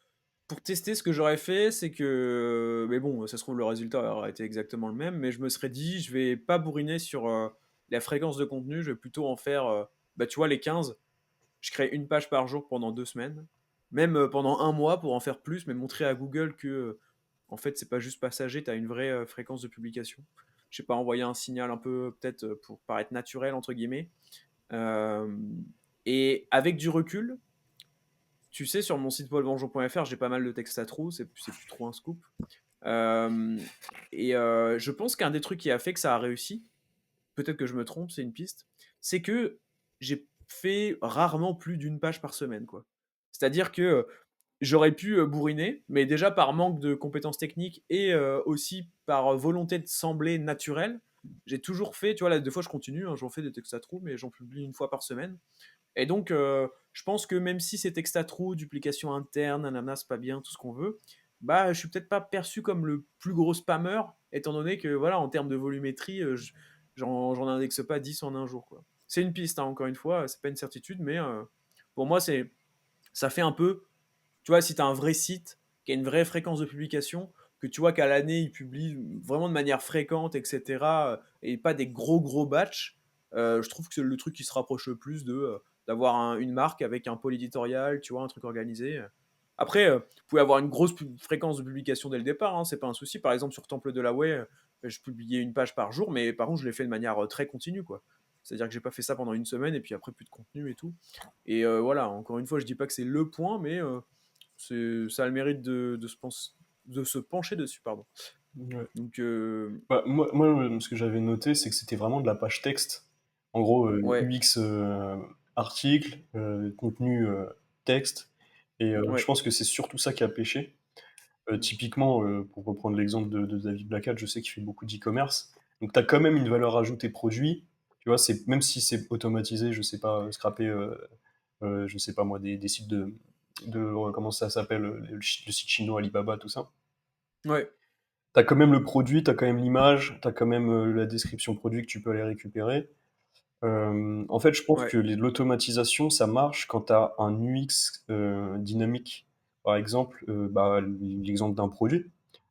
pour tester, ce que j'aurais fait, c'est que mais bon, ça se trouve, le résultat aurait été exactement le même, mais je me serais dit: «Je vais pas bourriner sur, la fréquence de contenu, je vais plutôt en faire, bah, tu vois, les 15. Je crée une page par jour pendant 2 semaines, même, pendant un mois pour en faire plus, mais montrer à Google que, en fait, c'est pas juste passager, tu as une vraie, fréquence de publication. Je sais pas, envoyer un signal un peu peut-être, pour paraître «naturel» entre guillemets, hem et avec du recul, tu sais, sur mon site paulvengeon.fr, j'ai pas mal de textes à trous, c'est plus trop un scoop. Euh, je pense qu'un des trucs qui a fait que ça a réussi, peut-être que je me trompe, c'est une piste, c'est que j'ai fait rarement plus d'une page par semaine, quoi. C'est-à-dire que j'aurais pu bourriner, mais déjà par manque de compétences techniques et aussi par volonté de sembler naturel, j'ai toujours fait, tu vois, là, des fois je continue, hein, j'en fais des textes à trous, mais j'en publie une fois par semaine. Et donc, je pense que même si c'est texte à trous, duplication interne, nanana, c'est pas bien, tout ce qu'on veut, bah, je suis peut-être pas perçu comme le plus gros spammer, étant donné que, voilà, en termes de volumétrie, j'en indexe pas 10 en un jour, quoi. C'est une piste, hein, encore une fois, c'est pas une certitude, mais pour moi, ça fait un peu, tu vois, si tu as un vrai site qui a une vraie fréquence de publication, que tu vois qu'à l'année, il publie vraiment de manière fréquente, etc., et pas des gros gros batchs, je trouve que c'est le truc qui se rapproche le plus d'avoir une marque avec un pôle éditorial, tu vois, un truc organisé. Après, vous pouvez avoir une grosse fréquence de publication dès le départ, hein, c'est pas un souci. Par exemple, sur Temple de la Way, je publiais une page par jour, mais par contre, je l'ai fait de manière très continue, quoi. C'est-à-dire que j'ai pas fait ça pendant une semaine et puis après plus de contenu et tout. Et voilà, encore une fois, je dis pas que c'est le point, mais ça a le mérite de se pencher dessus, pardon. Ouais. Donc, Bah, moi, ce que j'avais noté, c'est que c'était vraiment de la page texte. En gros, ouais, UX, article, contenu, texte et je ouais, pense que c'est surtout ça qui a pêché. Typiquement, pour reprendre l'exemple de David Blackhat, je sais qu'il fait beaucoup d'e-commerce, donc tu as quand même une valeur ajoutée produit, tu vois? C'est même si c'est automatisé, je sais pas, scraper, je sais pas moi, des sites comment ça s'appelle? Le site chinois Alibaba, tout ça. ouais, Tu as quand même le produit, tu as quand même l'image, tu as quand même, la description produit que tu peux aller récupérer. En fait, je pense ouais, que l'automatisation, ça marche quand tu as un UX, dynamique. Par exemple, bah, l'exemple d'un produit.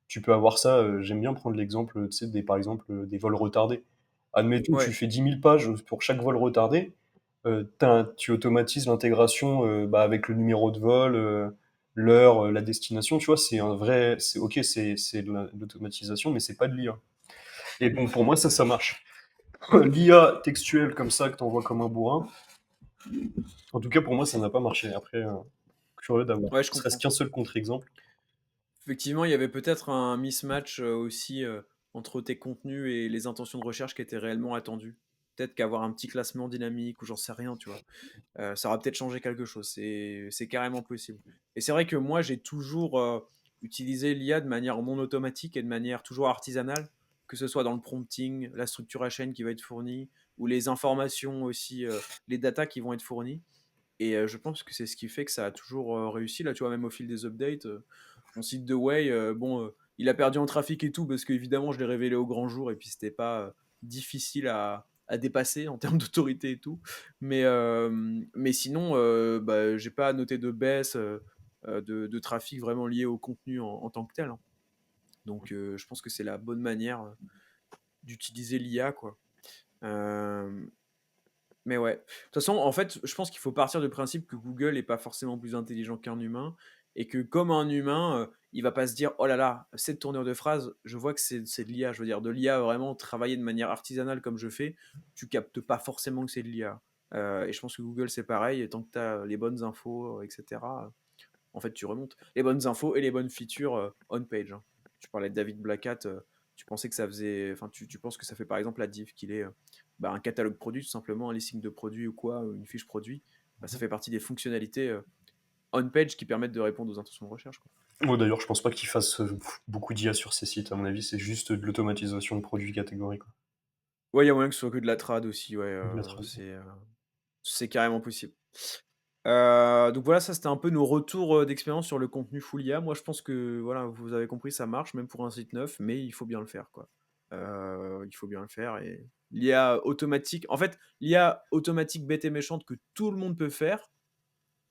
Tu peux avoir ça, j'aime bien prendre l'exemple, tu sais, par exemple, des vols retardés. Admettons, tu ouais. fais 10 000 pages pour chaque vol retardé, tu automatises l'intégration, bah, avec le numéro de vol, l'heure, la destination, tu vois? C'est OK, c'est de l'automatisation, mais c'est pas de l'IA et donc pour moi, ça marche. L'IA textuelle comme ça que t'envoies comme un bourrin, en tout cas pour moi ça n'a pas marché. Après, curieux d'avoir Ouais, je ne serait-ce comprends. qu'un seul contre-exemple. Effectivement, il y avait peut-être un mismatch aussi entre tes contenus et les intentions de recherche qui étaient réellement attendues. Peut-être qu'avoir un petit classement dynamique ou j'en sais rien, tu vois. Ça aura peut-être changé quelque chose. C'est carrément possible. Et c'est vrai que moi, j'ai toujours utilisé l'IA de manière non automatique et de manière toujours artisanale, que ce soit dans le prompting, la structure HN qui va être fournie, ou les informations aussi, les datas qui vont être fournies. Et je pense que c'est ce qui fait que ça a toujours réussi. Là, tu vois, même au fil des updates, mon site de Way, bon, il a perdu en trafic et tout, parce qu'évidemment, je l'ai révélé au grand jour, et puis c'était pas difficile à dépasser en termes d'autorité et tout. Mais sinon, bah, j'ai pas noté de baisse de trafic vraiment lié au contenu en tant que tel, hein. Donc, je pense que c'est la bonne manière d'utiliser l'IA, quoi. Hem, mais ouais. De toute façon, en fait, je pense qu'il faut partir du principe que Google est pas forcément plus intelligent qu'un humain et que comme un humain, il va pas se dire: «Oh là là, cette tournure de phrase, je vois que c'est de l'IA». Je veux dire de l'IA vraiment travaillée de manière artisanale comme je fais, tu captes pas forcément que c'est de l'IA. Et je pense que Google, c'est pareil et tant que tu as les bonnes infos, et cetera, en fait, tu remontes. Les bonnes infos et les bonnes features on page, hein. Tu parlais de David Blackhat, tu pensais que ça faisait. Enfin, tu penses que ça fait par exemple la div qu'il est bah, un catalogue produit, tout simplement, un listing de produits ou quoi, une fiche produit. Bah, ça Mhm. fait partie des fonctionnalités on page qui permettent de répondre aux intentions de recherche, quoi. Moi d'ailleurs, je pense pas qu'ils fassent beaucoup d'IA sur ces sites. À mon avis, c'est juste de l'automatisation de produits catégories, quoi. Ouais, il y a moyen que ce soit que de la trad aussi, ouais, De la trad. c'est carrément possible. Donc voilà, ça c'était un peu nos retours d'expérience sur le contenu full IA. Moi, je pense que voilà, vous avez compris, ça marche même pour un site neuf, mais il faut bien le faire, quoi. Il faut bien le faire et l'IA automatique, en fait, l'IA automatique bête et méchante que tout le monde peut faire,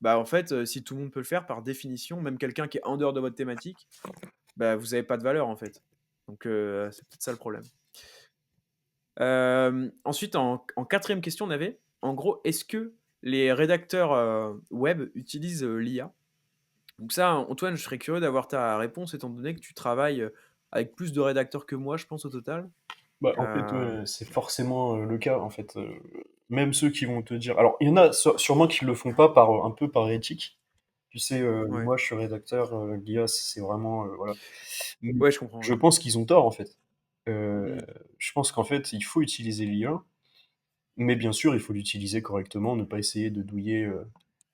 bah en fait, si tout le monde peut le faire, par définition, même quelqu'un qui est en dehors de votre thématique, bah vous avez pas de valeur en fait. Donc c'est peut-être ça le problème. Ensuite, en quatrième question, on avait, en gros, est-ce que les rédacteurs web utilisent l'IA? Donc ça, Antoine, je serais curieux d'avoir ta réponse étant donné que tu travailles avec plus de rédacteurs que moi, je pense, au total. Bah, en fait, Euh, ouais, c'est forcément le cas, en fait. Même ceux qui vont te dire. Alors, il y en a sûrement qui le font pas un peu par éthique. Tu sais, ouais. moi, je suis rédacteur, l'IA, c'est vraiment, voilà. Mais Ouais, je comprends, je ouais. pense qu'ils ont tort, en fait. Euh, Hmm. je pense qu'en fait, il faut utiliser l'IA, mais bien sûr, il faut l'utiliser correctement, ne pas essayer de douiller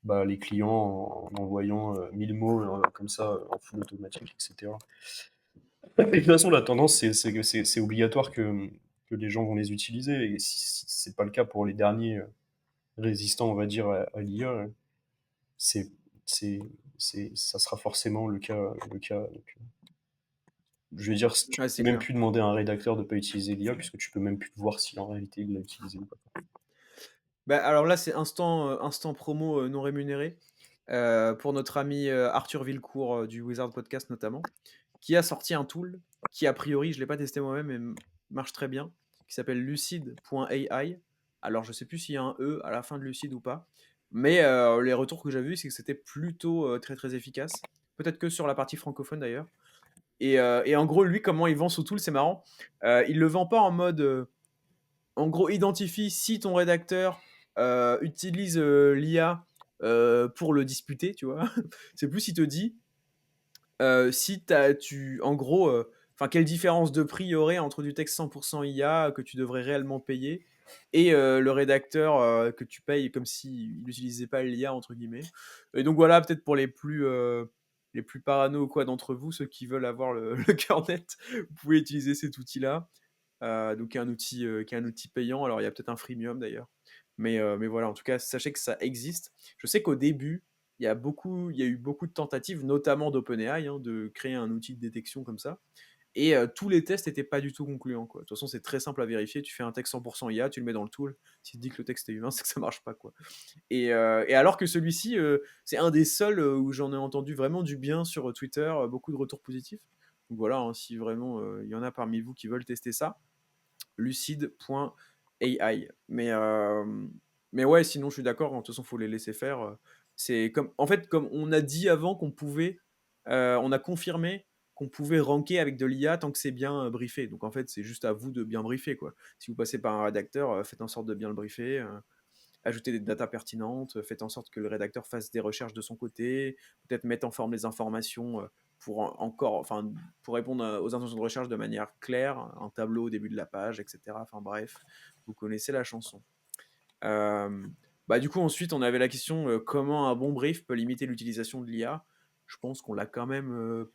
bah, les clients en envoyant 1000 mots comme ça, en full automatique, etc. Et de toute façon, la tendance, c'est que c'est obligatoire que les gens vont les utiliser. Et si c'est pas le cas pour les derniers résistants, on va dire, à l'IA, c'est, c'est, ça sera forcément le cas. Donc, je veux dire, tu Ouais, peux c'est même clair. plus demander à un rédacteur de pas utiliser l'IA, puisque tu peux même plus voir si en réalité il l'a utilisé ou pas. Bah, alors là, c'est instant promo non rémunéré pour notre ami Arthur Villecourt du Wizard Podcast notamment, qui a sorti un tool qui, a priori, je ne l'ai pas testé moi-même, mais marche très bien, qui s'appelle lucid.ai. Alors, je ne sais plus s'il y a un E à la fin de lucid ou pas, mais les retours que j'avais vus, c'est que c'était plutôt très très efficace. Peut-être que sur la partie francophone d'ailleurs. Et en gros, lui, comment il vend ce tool, c'est marrant. Il le vend pas en mode en gros, identifie si ton rédacteur utilise l'IA pour le disputer, tu vois. C'est plus, il te dit si en gros, enfin, quelle différence de prix il y aurait entre du texte 100% IA que tu devrais réellement payer et le rédacteur que tu payes comme s'il n'utilisait pas l'IA, entre guillemets. Et donc voilà, peut-être pour les plus parano quoi d'entre vous, ceux qui veulent avoir le cœur net, vous pouvez utiliser cet outil-là. Donc qui est un outil payant. Alors il y a peut-être un freemium d'ailleurs. Mais voilà, en tout cas, sachez que ça existe. Je sais qu'au début, il y a eu beaucoup de tentatives, notamment d'OpenAI, hein, de créer un outil de détection comme ça. Et tous les tests n'étaient pas du tout concluants, quoi. De toute façon, c'est très simple à vérifier. Tu fais un texte 100% IA, tu le mets dans le tool. Si tu dis que le texte est humain, c'est que ça marche pas, quoi. Et alors que celui-ci, c'est un des seuls où j'en ai entendu vraiment du bien sur Twitter, beaucoup de retours positifs. Donc voilà, hein, si vraiment il y en a parmi vous qui veulent tester ça, lucid.ai. Mais ouais, sinon je suis d'accord, hein, de toute façon, il faut les laisser faire. C'est comme, en fait, comme on a dit avant qu'on pouvait, on a confirmé qu'on pouvait ranker avec de l'IA tant que c'est bien briefé. Donc en fait, c'est juste à vous de bien briefer, quoi. Si vous passez par un rédacteur, faites en sorte de bien le briefer. Ajouter des datas pertinentes, faites en sorte que le rédacteur fasse des recherches de son côté, peut-être mettre en forme les informations enfin, pour répondre aux intentions de recherche de manière claire, un tableau au début de la page, etc. Enfin bref, vous connaissez la chanson. Euh, Bah, du coup, ensuite, on avait la question comment un bon brief peut limiter l'utilisation de l'IA. Je pense qu'on l'a quand même,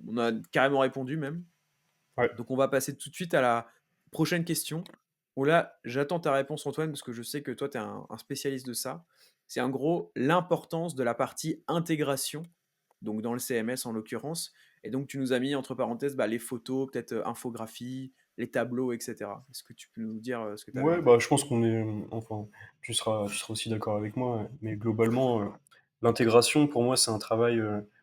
on a carrément répondu même. Ouais. Donc on va passer tout de suite à la prochaine question. Où là, j'attends ta réponse Antoine, parce que je sais que toi, tu es un spécialiste de ça. C'est en gros l'importance de la partie intégration, donc dans le CMS en l'occurrence. Et donc tu nous as mis entre parenthèses bah, les photos, peut-être infographie, les tableaux, etc. Est-ce que tu peux nous dire ce que tu avais en Ouais, bah, tête? je pense qu'on est, enfin, tu seras aussi d'accord avec moi, ouais. Mais globalement, l'intégration, pour moi, c'est un travail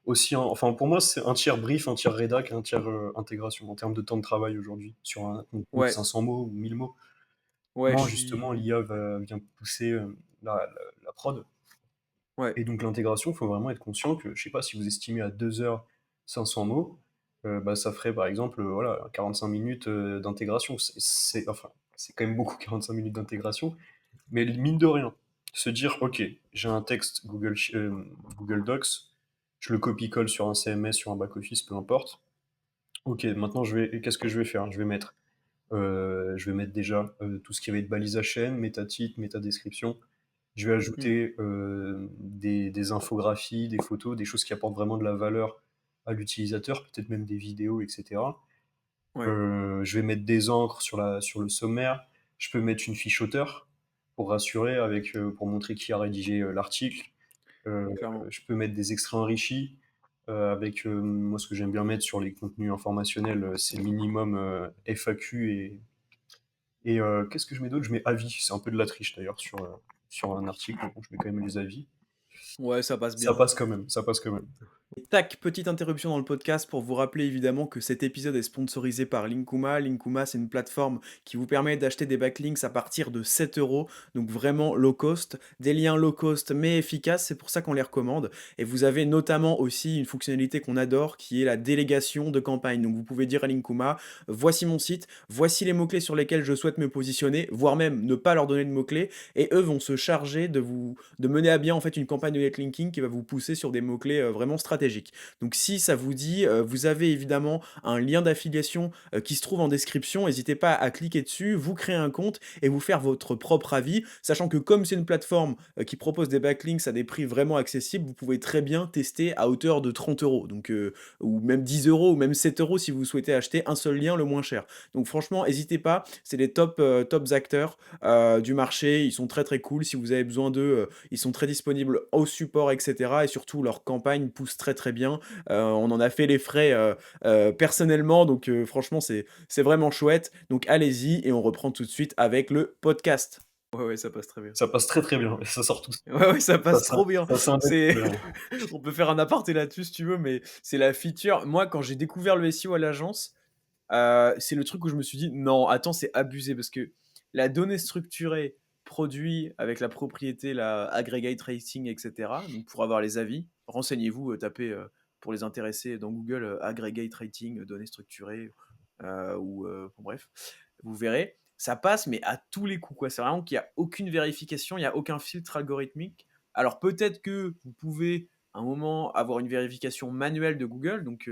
aussi, enfin, pour moi, c'est un tiers brief, un tiers rédac, un tiers intégration en termes de temps de travail aujourd'hui sur un contenu de Ouais, 500 mots ou 1000 mots. Ouais, je comment justement suis l'IA vient pousser, la prod. ouais. Et donc l'intégration, il faut vraiment être conscient que, je sais pas, si vous estimez à 2 heures 500 mots, bah, ça ferait par exemple, voilà 45 minutes, d'intégration. C'est quand même beaucoup 45 minutes d'intégration, mais mine de rien, se dire: «OK, j'ai un texte Google Docs, je le copie-colle sur un CMS, sur un back office, peu importe. OK, maintenant qu'est-ce que je vais faire? Je vais mettre déjà, tout ce qui va être balise à chaîne, méta titre, méta description. Je vais Mmh. ajouter, des infographies, des photos, des choses qui apportent vraiment de la valeur à l'utilisateur, peut-être même des vidéos et cetera. Ouais, Je vais mettre des encres sur le sommaire. Je peux mettre une fiche auteur pour rassurer pour montrer qui a rédigé, l'article. Heu, clairement. je peux mettre des extraits enrichis, moi ce que j'aime bien mettre sur les contenus informationnels, c'est minimum, FAQ qu'est-ce que je mets d'autre? Je mets avis, c'est un peu de la triche d'ailleurs sur un article, mais bon, je mets quand même les avis. Ouais, ça passe Ça bien. passe quand même, ça passe quand même. Et tac, petite interruption dans le podcast pour vous rappeler évidemment que cet épisode est sponsorisé par Linkuma. Linkuma, c'est une plateforme qui vous permet d'acheter des backlinks à partir de 7 euros, donc vraiment low cost. Des liens low cost mais efficaces, c'est pour ça qu'on les recommande. Et vous avez notamment aussi une fonctionnalité qu'on adore qui est la délégation de campagne. Donc vous pouvez dire à Linkuma, voici mon site, voici les mots-clés sur lesquels je souhaite me positionner, voire même ne pas leur donner de mots-clés, et eux vont se charger de mener à bien en fait une campagne de netlinking qui va vous pousser sur des mots-clés vraiment stratégiques. Donc si ça vous dit, vous avez évidemment un lien d'affiliation qui se trouve en description, n'hésitez pas à cliquer dessus, vous créer un compte et vous faire votre propre avis, sachant que comme c'est une plateforme qui propose des backlinks à des prix vraiment accessibles, vous pouvez très bien tester à hauteur de 30 euros, donc, ou même 10 euros, ou même 7 euros si vous souhaitez acheter un seul lien le moins cher. Donc franchement, n'hésitez pas, c'est les tops acteurs du marché, ils sont très très cool, si vous avez besoin d'eux, ils sont très disponibles au support, etc. Et surtout, leur campagne pousse très très bien. On en a fait les frais personnellement, donc franchement, c'est vraiment chouette. Donc allez-y, et on reprend tout de suite avec le podcast. Ouais, ouais, ça passe très bien. Ça passe très, très bien et ça sort tout seul. Ouais, ouais, ça Ça passe s'in trop bien. ça s'index C'est, très bien. on peut faire un aparté là-dessus si tu veux, mais c'est la feature. Moi, quand j'ai découvert le SEO à l'agence, c'est le truc où je me suis dit: «Non, attends, c'est abusé», parce que la donnée structurée produit avec la propriété, la aggregate rating, et cetera, donc pour avoir les avis, renseignez-vous, tapez, pour les intéressés dans Google, aggregate rating, données structurées, ou bon bref, vous verrez. Ça passe, mais à tous les coups, quoi. C'est vraiment qu'il y a aucune vérification, il y a aucun filtre algorithmique. Alors peut-être que vous pouvez, à un moment, avoir une vérification manuelle de Google, donc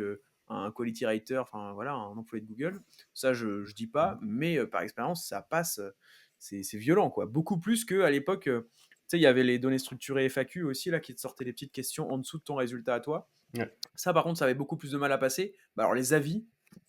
un quality writer, enfin voilà, un employé de Google. Ça, je dis pas, mais par expérience, ça passe. C'est violent, quoi. Beaucoup plus qu'à l'époque. Tu sais, il y avait les données structurées FAQ aussi, là, qui te sortaient des petites questions en dessous de ton résultat à toi. Ouais. Ça, par contre, ça avait beaucoup plus de mal à passer. Bah, alors, les avis,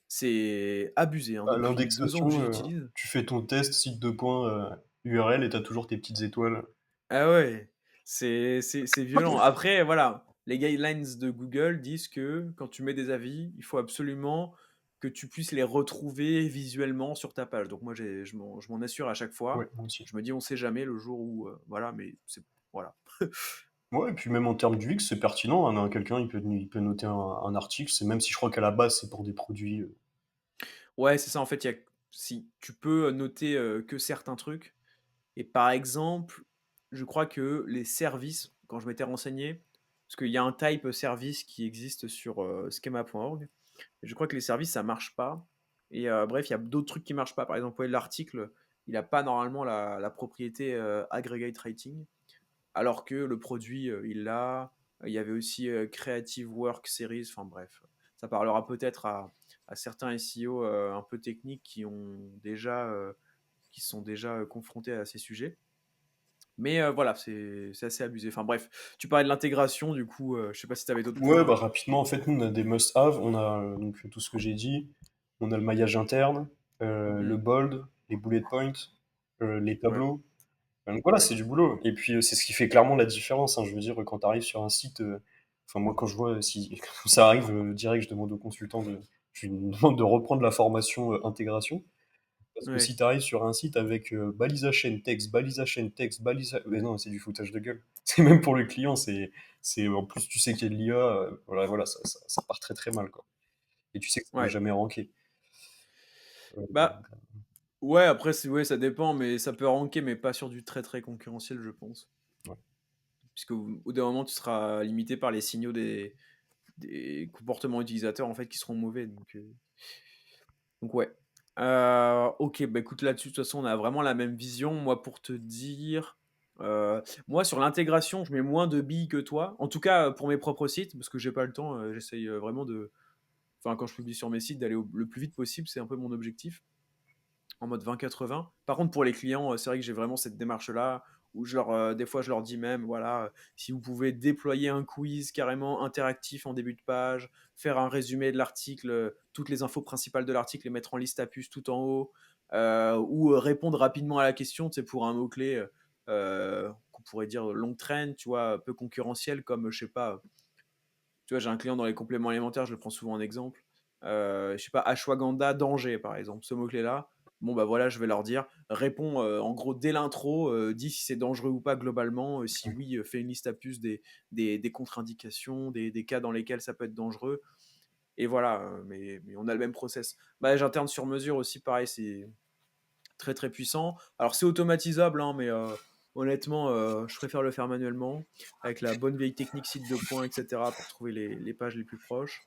c'est abusé, hein. Bah, Depuis 2 ans que l'indexation, j'utilise. tu fais ton test, site de points, URL et tu as toujours tes petites étoiles. Ah ouais, c'est violent. Après, voilà, les guidelines de Google disent que quand tu mets des avis, il faut absolument que tu puisses les retrouver visuellement sur ta page. Donc moi, je m'en assure à chaque Ouais, fois. moi aussi. Je me dis, on sait jamais le jour où, voilà, mais c'est, voilà. Ouais et puis même en termes d'UX, c'est pertinent, hein, quelqu'un il peut noter un article, c'est même si je crois qu'à la base, c'est pour des produits, Ouais, c'est ça. En fait, si tu peux noter que certains trucs. Et par exemple, je crois que les services, quand je m'étais renseigné, parce qu'il y a un type service qui existe sur schema.org. Je crois que les services, ça marche pas. Et bref, il y a d'autres trucs qui marchent pas. Par exemple, ouais, l'article, il n'a pas normalement la propriété aggregate rating, alors que le produit, il l'a. Il y avait aussi Creative Work Series. Enfin bref, ça parlera peut-être à certains SEO un peu techniques qui sont déjà confrontés à ces sujets. Mais voilà, c'est assez abusé. Enfin bref, tu parlais de l'intégration, du coup, je sais pas si tu avais d'autres ouais, bah, points. rapidement, en fait, nous, on a des must-have. On a, donc tout ce que j'ai dit. On a le maillage interne, le Mhm. bold, les bullet points, les Ouais, tableaux. Donc voilà, ouais, c'est du boulot. Et puis, c'est ce qui fait clairement la différence, hein. Je veux dire, quand tu arrives sur un site, enfin, moi, quand je vois si quand ça arrive, direct, je demande au consultant je lui demande de reprendre la formation, intégration. Parce que ouais, si tu arrives sur un site avec, balise à chaîne texte, balise à chaîne texte, balise à mais non, c'est du foutage de gueule. C'est même pour le client, en plus, tu sais qu'il y a de l'IA, voilà, ça part très, très mal, quoi. Et tu sais que ça va ouais. jamais ranker. Bah, Donc, Ouais, après, ouais, ça dépend, mais ça peut ranker, mais pas sur du très très concurrentiel, je pense. Ouais. Puisque au d'un moment, tu seras limité par les signaux des comportements utilisateurs en fait qui seront mauvais. Donc ouais. Ok, bah écoute, là-dessus, de toute façon, on a vraiment la même vision. Moi, pour te dire, moi, sur l'intégration, je mets moins de billes que toi. En tout cas, pour mes propres sites, parce que j'ai pas le temps, j'essaye vraiment de. Enfin, quand je publie sur mes sites, d'aller le plus vite possible, c'est un peu mon objectif, en mode 20-80. Par contre, pour les clients, c'est vrai que j'ai vraiment cette démarche-là, où des fois, je leur dis même, voilà, si vous pouvez déployer un quiz carrément interactif en début de page, faire un résumé de l'article, toutes les infos principales de l'article, les mettre en liste à puce tout en haut, ou répondre rapidement à la question, c'est pour un mot-clé qu'on pourrait dire long trend, tu vois, peu concurrentiel, comme, je sais pas, tu vois, j'ai un client dans les compléments alimentaires, je le prends souvent en exemple. Je sais pas, ashwagandha, danger, par exemple. Ce mot-clé-là, bon, bah voilà, je vais leur dire, réponds en gros dès l'intro, dis si c'est dangereux ou pas globalement. Si oui, fais une liste à puce des contre-indications, des cas dans lesquels ça peut être dangereux. Et voilà, mais on a le même process. Bah, j'interne sur mesure aussi, pareil, c'est très très puissant. Alors c'est automatisable, hein, mais honnêtement, je préfère le faire manuellement, avec la bonne vieille technique site de points, etc., pour trouver les pages les plus proches.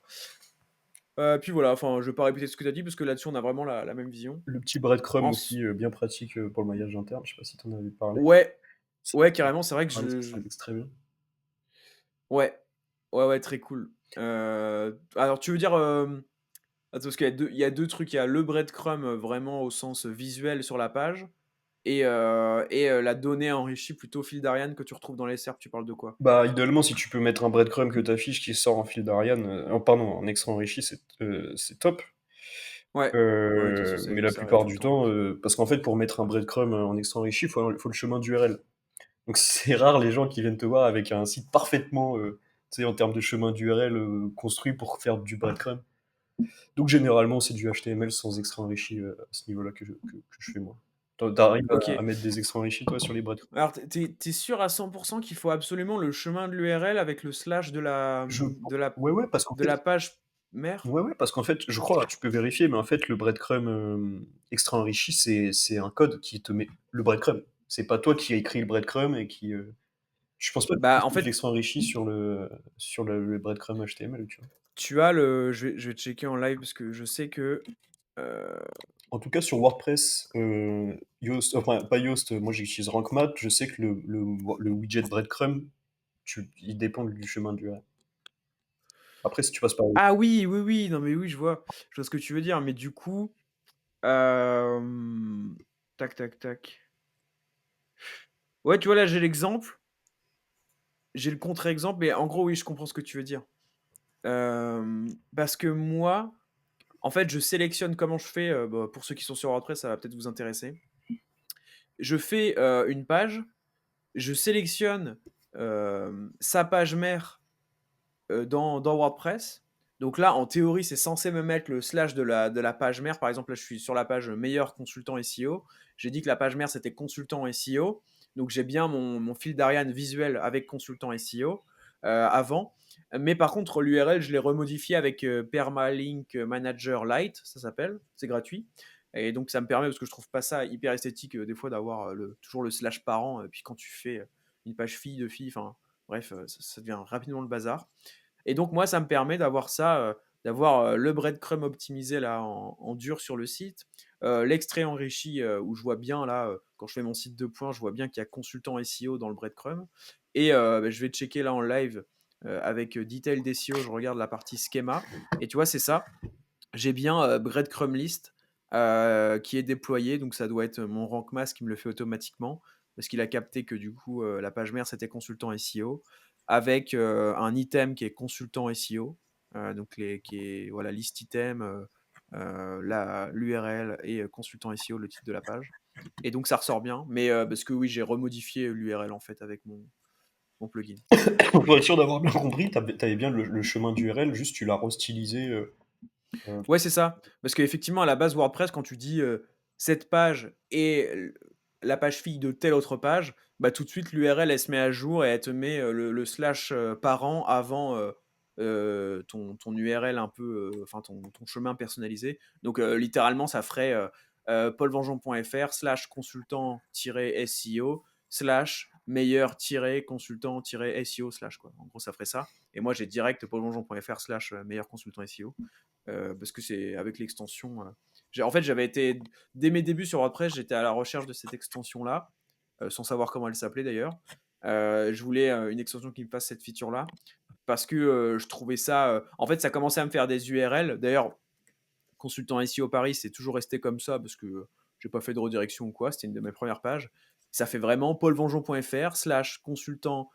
Puis voilà, enfin, je vais pas répéter ce que tu as dit, parce que là-dessus, on a vraiment la même vision. Le petit breadcrumb Ensuite, aussi, bien pratique, pour le maillage interne, je sais pas si tu en avais parlé. ouais, Ça ouais, carrément, c'est vrai que ouais, ça s'indexe très bien. ouais, ouais, ouais, très cool. Alors, tu veux dire, attends, parce il y a deux trucs. Il y a le breadcrumb vraiment au sens visuel sur la page, et la donnée enrichie plutôt fil d'Ariane que tu retrouves dans les SERPs. Tu parles de quoi? Bah, idéalement, si tu peux mettre un breadcrumb que tu affiches qui sort en fil d'Ariane, oh pardon, en extra enrichi, c'est top. Ouais, ouais, de toute façon, Mais la ça arrive plupart tout le du temps. temps, parce qu'en fait, pour mettre un breadcrumb, en extra enrichi, faut le chemin d'URL. Donc c'est rare les gens qui viennent te voir avec un site parfaitement, tu sais, en termes de chemin d'URL, construit pour faire du breadcrumb. Donc généralement, c'est du HTML sans extra enrichi, à ce niveau-là que je fais moi. T'arrives à Ok. mettre des extra enrichis toi sur les breadcrumbs? Alors, t'es sûr à 100% qu'il faut absolument le chemin de l'URL avec le slash Je Ouais, ouais, parce qu'en de fait la page mère? ouais, ouais, parce qu'en fait, je crois, tu peux vérifier, mais en fait, le breadcrumb, extra enrichi, c'est un code qui te met le breadcrumb. C'est pas toi qui as écrit le breadcrumb et qui, je pense pas que tu Bah, puisses en mettre fait, l'extra enrichi sur le breadcrumb HTML, tu vois? tu as le. Je vais checker en live parce que je sais que. euh, En tout cas, sur WordPress, Yoast, enfin, pas Yoast, moi j'utilise RankMath, je sais que le widget breadcrumb, il dépend du chemin du URL. Après, si tu passes par Ah oui, oui, oui, non, mais oui, je vois ce que tu veux dire, mais du coup. euh, Tac, tac, tac. Ouais, tu vois, là, j'ai l'exemple, j'ai le contre-exemple, mais en gros, oui, je comprends ce que tu veux dire. Parce que moi, en fait, je sélectionne comment je fais. Bah, pour ceux qui sont sur WordPress, ça va peut-être vous intéresser. Je fais une page, je sélectionne sa page mère dans WordPress. Donc là, en théorie, c'est censé me mettre le slash de la page mère. Par exemple, là, je suis sur la page meilleur consultant SEO. J'ai dit que la page mère, c'était consultant SEO. Donc j'ai bien mon fil d'Ariane visuel avec consultant SEO avant. Mais par contre, l'URL, je l'ai remodifié avec Permalink Manager Lite, ça s'appelle. C'est gratuit. Et donc ça me permet, parce que je trouve pas ça hyper esthétique des fois d'avoir toujours le slash parent. Puis quand tu fais une page fille de fille, enfin bref, ça devient rapidement le bazar. Et donc moi, ça me permet d'avoir ça, d'avoir le breadcrumb optimisé là en dur sur le site, l'extrait enrichi où je vois bien là, quand je fais mon site de points, je vois bien qu'il y a consultant SEO dans le breadcrumb. Et bah, je vais checker là en live avec Detail SEO, je regarde la partie schéma. Et tu vois, c'est ça. J'ai bien breadcrumb list qui est déployé, donc ça doit être mon rank mass qui me le fait automatiquement, parce qu'il a capté que du coup la page mère c'était consultant SEO, avec un item qui est consultant SEO, donc qui est voilà liste item, l'URL et consultant SEO, le titre de la page. Et donc ça ressort bien, mais parce que oui, j'ai remodifié l'URL en fait avec mon plugin. Pour être sûr d'avoir bien compris, t'avais bien le chemin d'URL, juste tu l'as restylisé, heu Ouais, c'est ça. Parce qu'effectivement, à la base, WordPress, quand tu dis cette page et la page fille de telle autre page, bah, tout de suite, l'URL, elle se met à jour et elle te met le slash parent avant ton URL un peu, enfin ton chemin personnalisé. Donc, littéralement, ça ferait paulvengeant.fr/consultant-SEO /meilleur-consultant-SEO quoi. En gros, ça ferait ça. Et moi, j'ai direct paulvengeant.fr/meilleur-consultant SEO parce que c'est avec l'extension. En fait, j'avais été, dès mes débuts sur WordPress, j'étais à la recherche de cette extension-là, sans savoir comment elle s'appelait d'ailleurs. Je voulais une extension qui me fasse cette feature-là parce que je trouvais ça. En fait, ça commençait à me faire des URL. D'ailleurs, consultant SEO Paris, c'est toujours resté comme ça parce que j'ai pas fait de redirection ou quoi. C'était une de mes premières pages. Ça fait vraiment paulvengeon.fr/consultant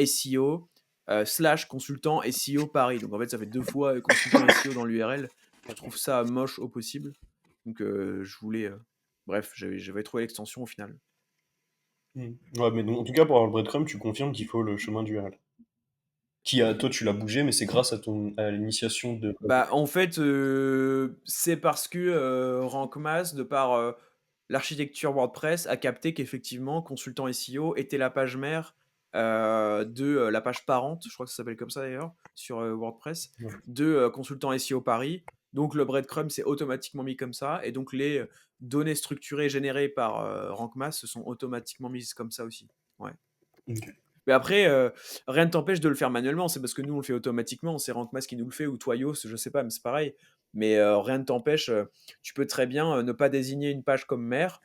SEO /consultant SEO Paris. Donc en fait, ça fait 2 fois consultant SEO dans l'URL. Je trouve ça moche au possible. Donc je voulais. Bref, j'avais trouvé l'extension au final. Ouais, mais donc, en tout cas, pour avoir le breadcrumb, tu confirmes qu'il faut le chemin du RL. Toi, tu l'as bougé, mais c'est grâce à l'initiation de. Bah, en fait, c'est parce que Rankmas, de par l'architecture WordPress, a capté qu'effectivement, consultant SEO était la page mère de la page parente, je crois que ça s'appelle comme ça d'ailleurs, sur WordPress, Ouais. de consultant SEO Paris. Donc le breadcrumb s'est automatiquement mis comme ça, et donc les données structurées générées par Rankmas se sont automatiquement mises comme ça aussi. Ouais. Ok. Mais après, rien ne t'empêche de le faire manuellement. C'est parce que nous, on le fait automatiquement. C'est Rankmas qui nous le fait ou Toyos, je sais pas, mais c'est pareil. Mais rien ne t'empêche. Tu peux très bien ne pas désigner une page comme mère,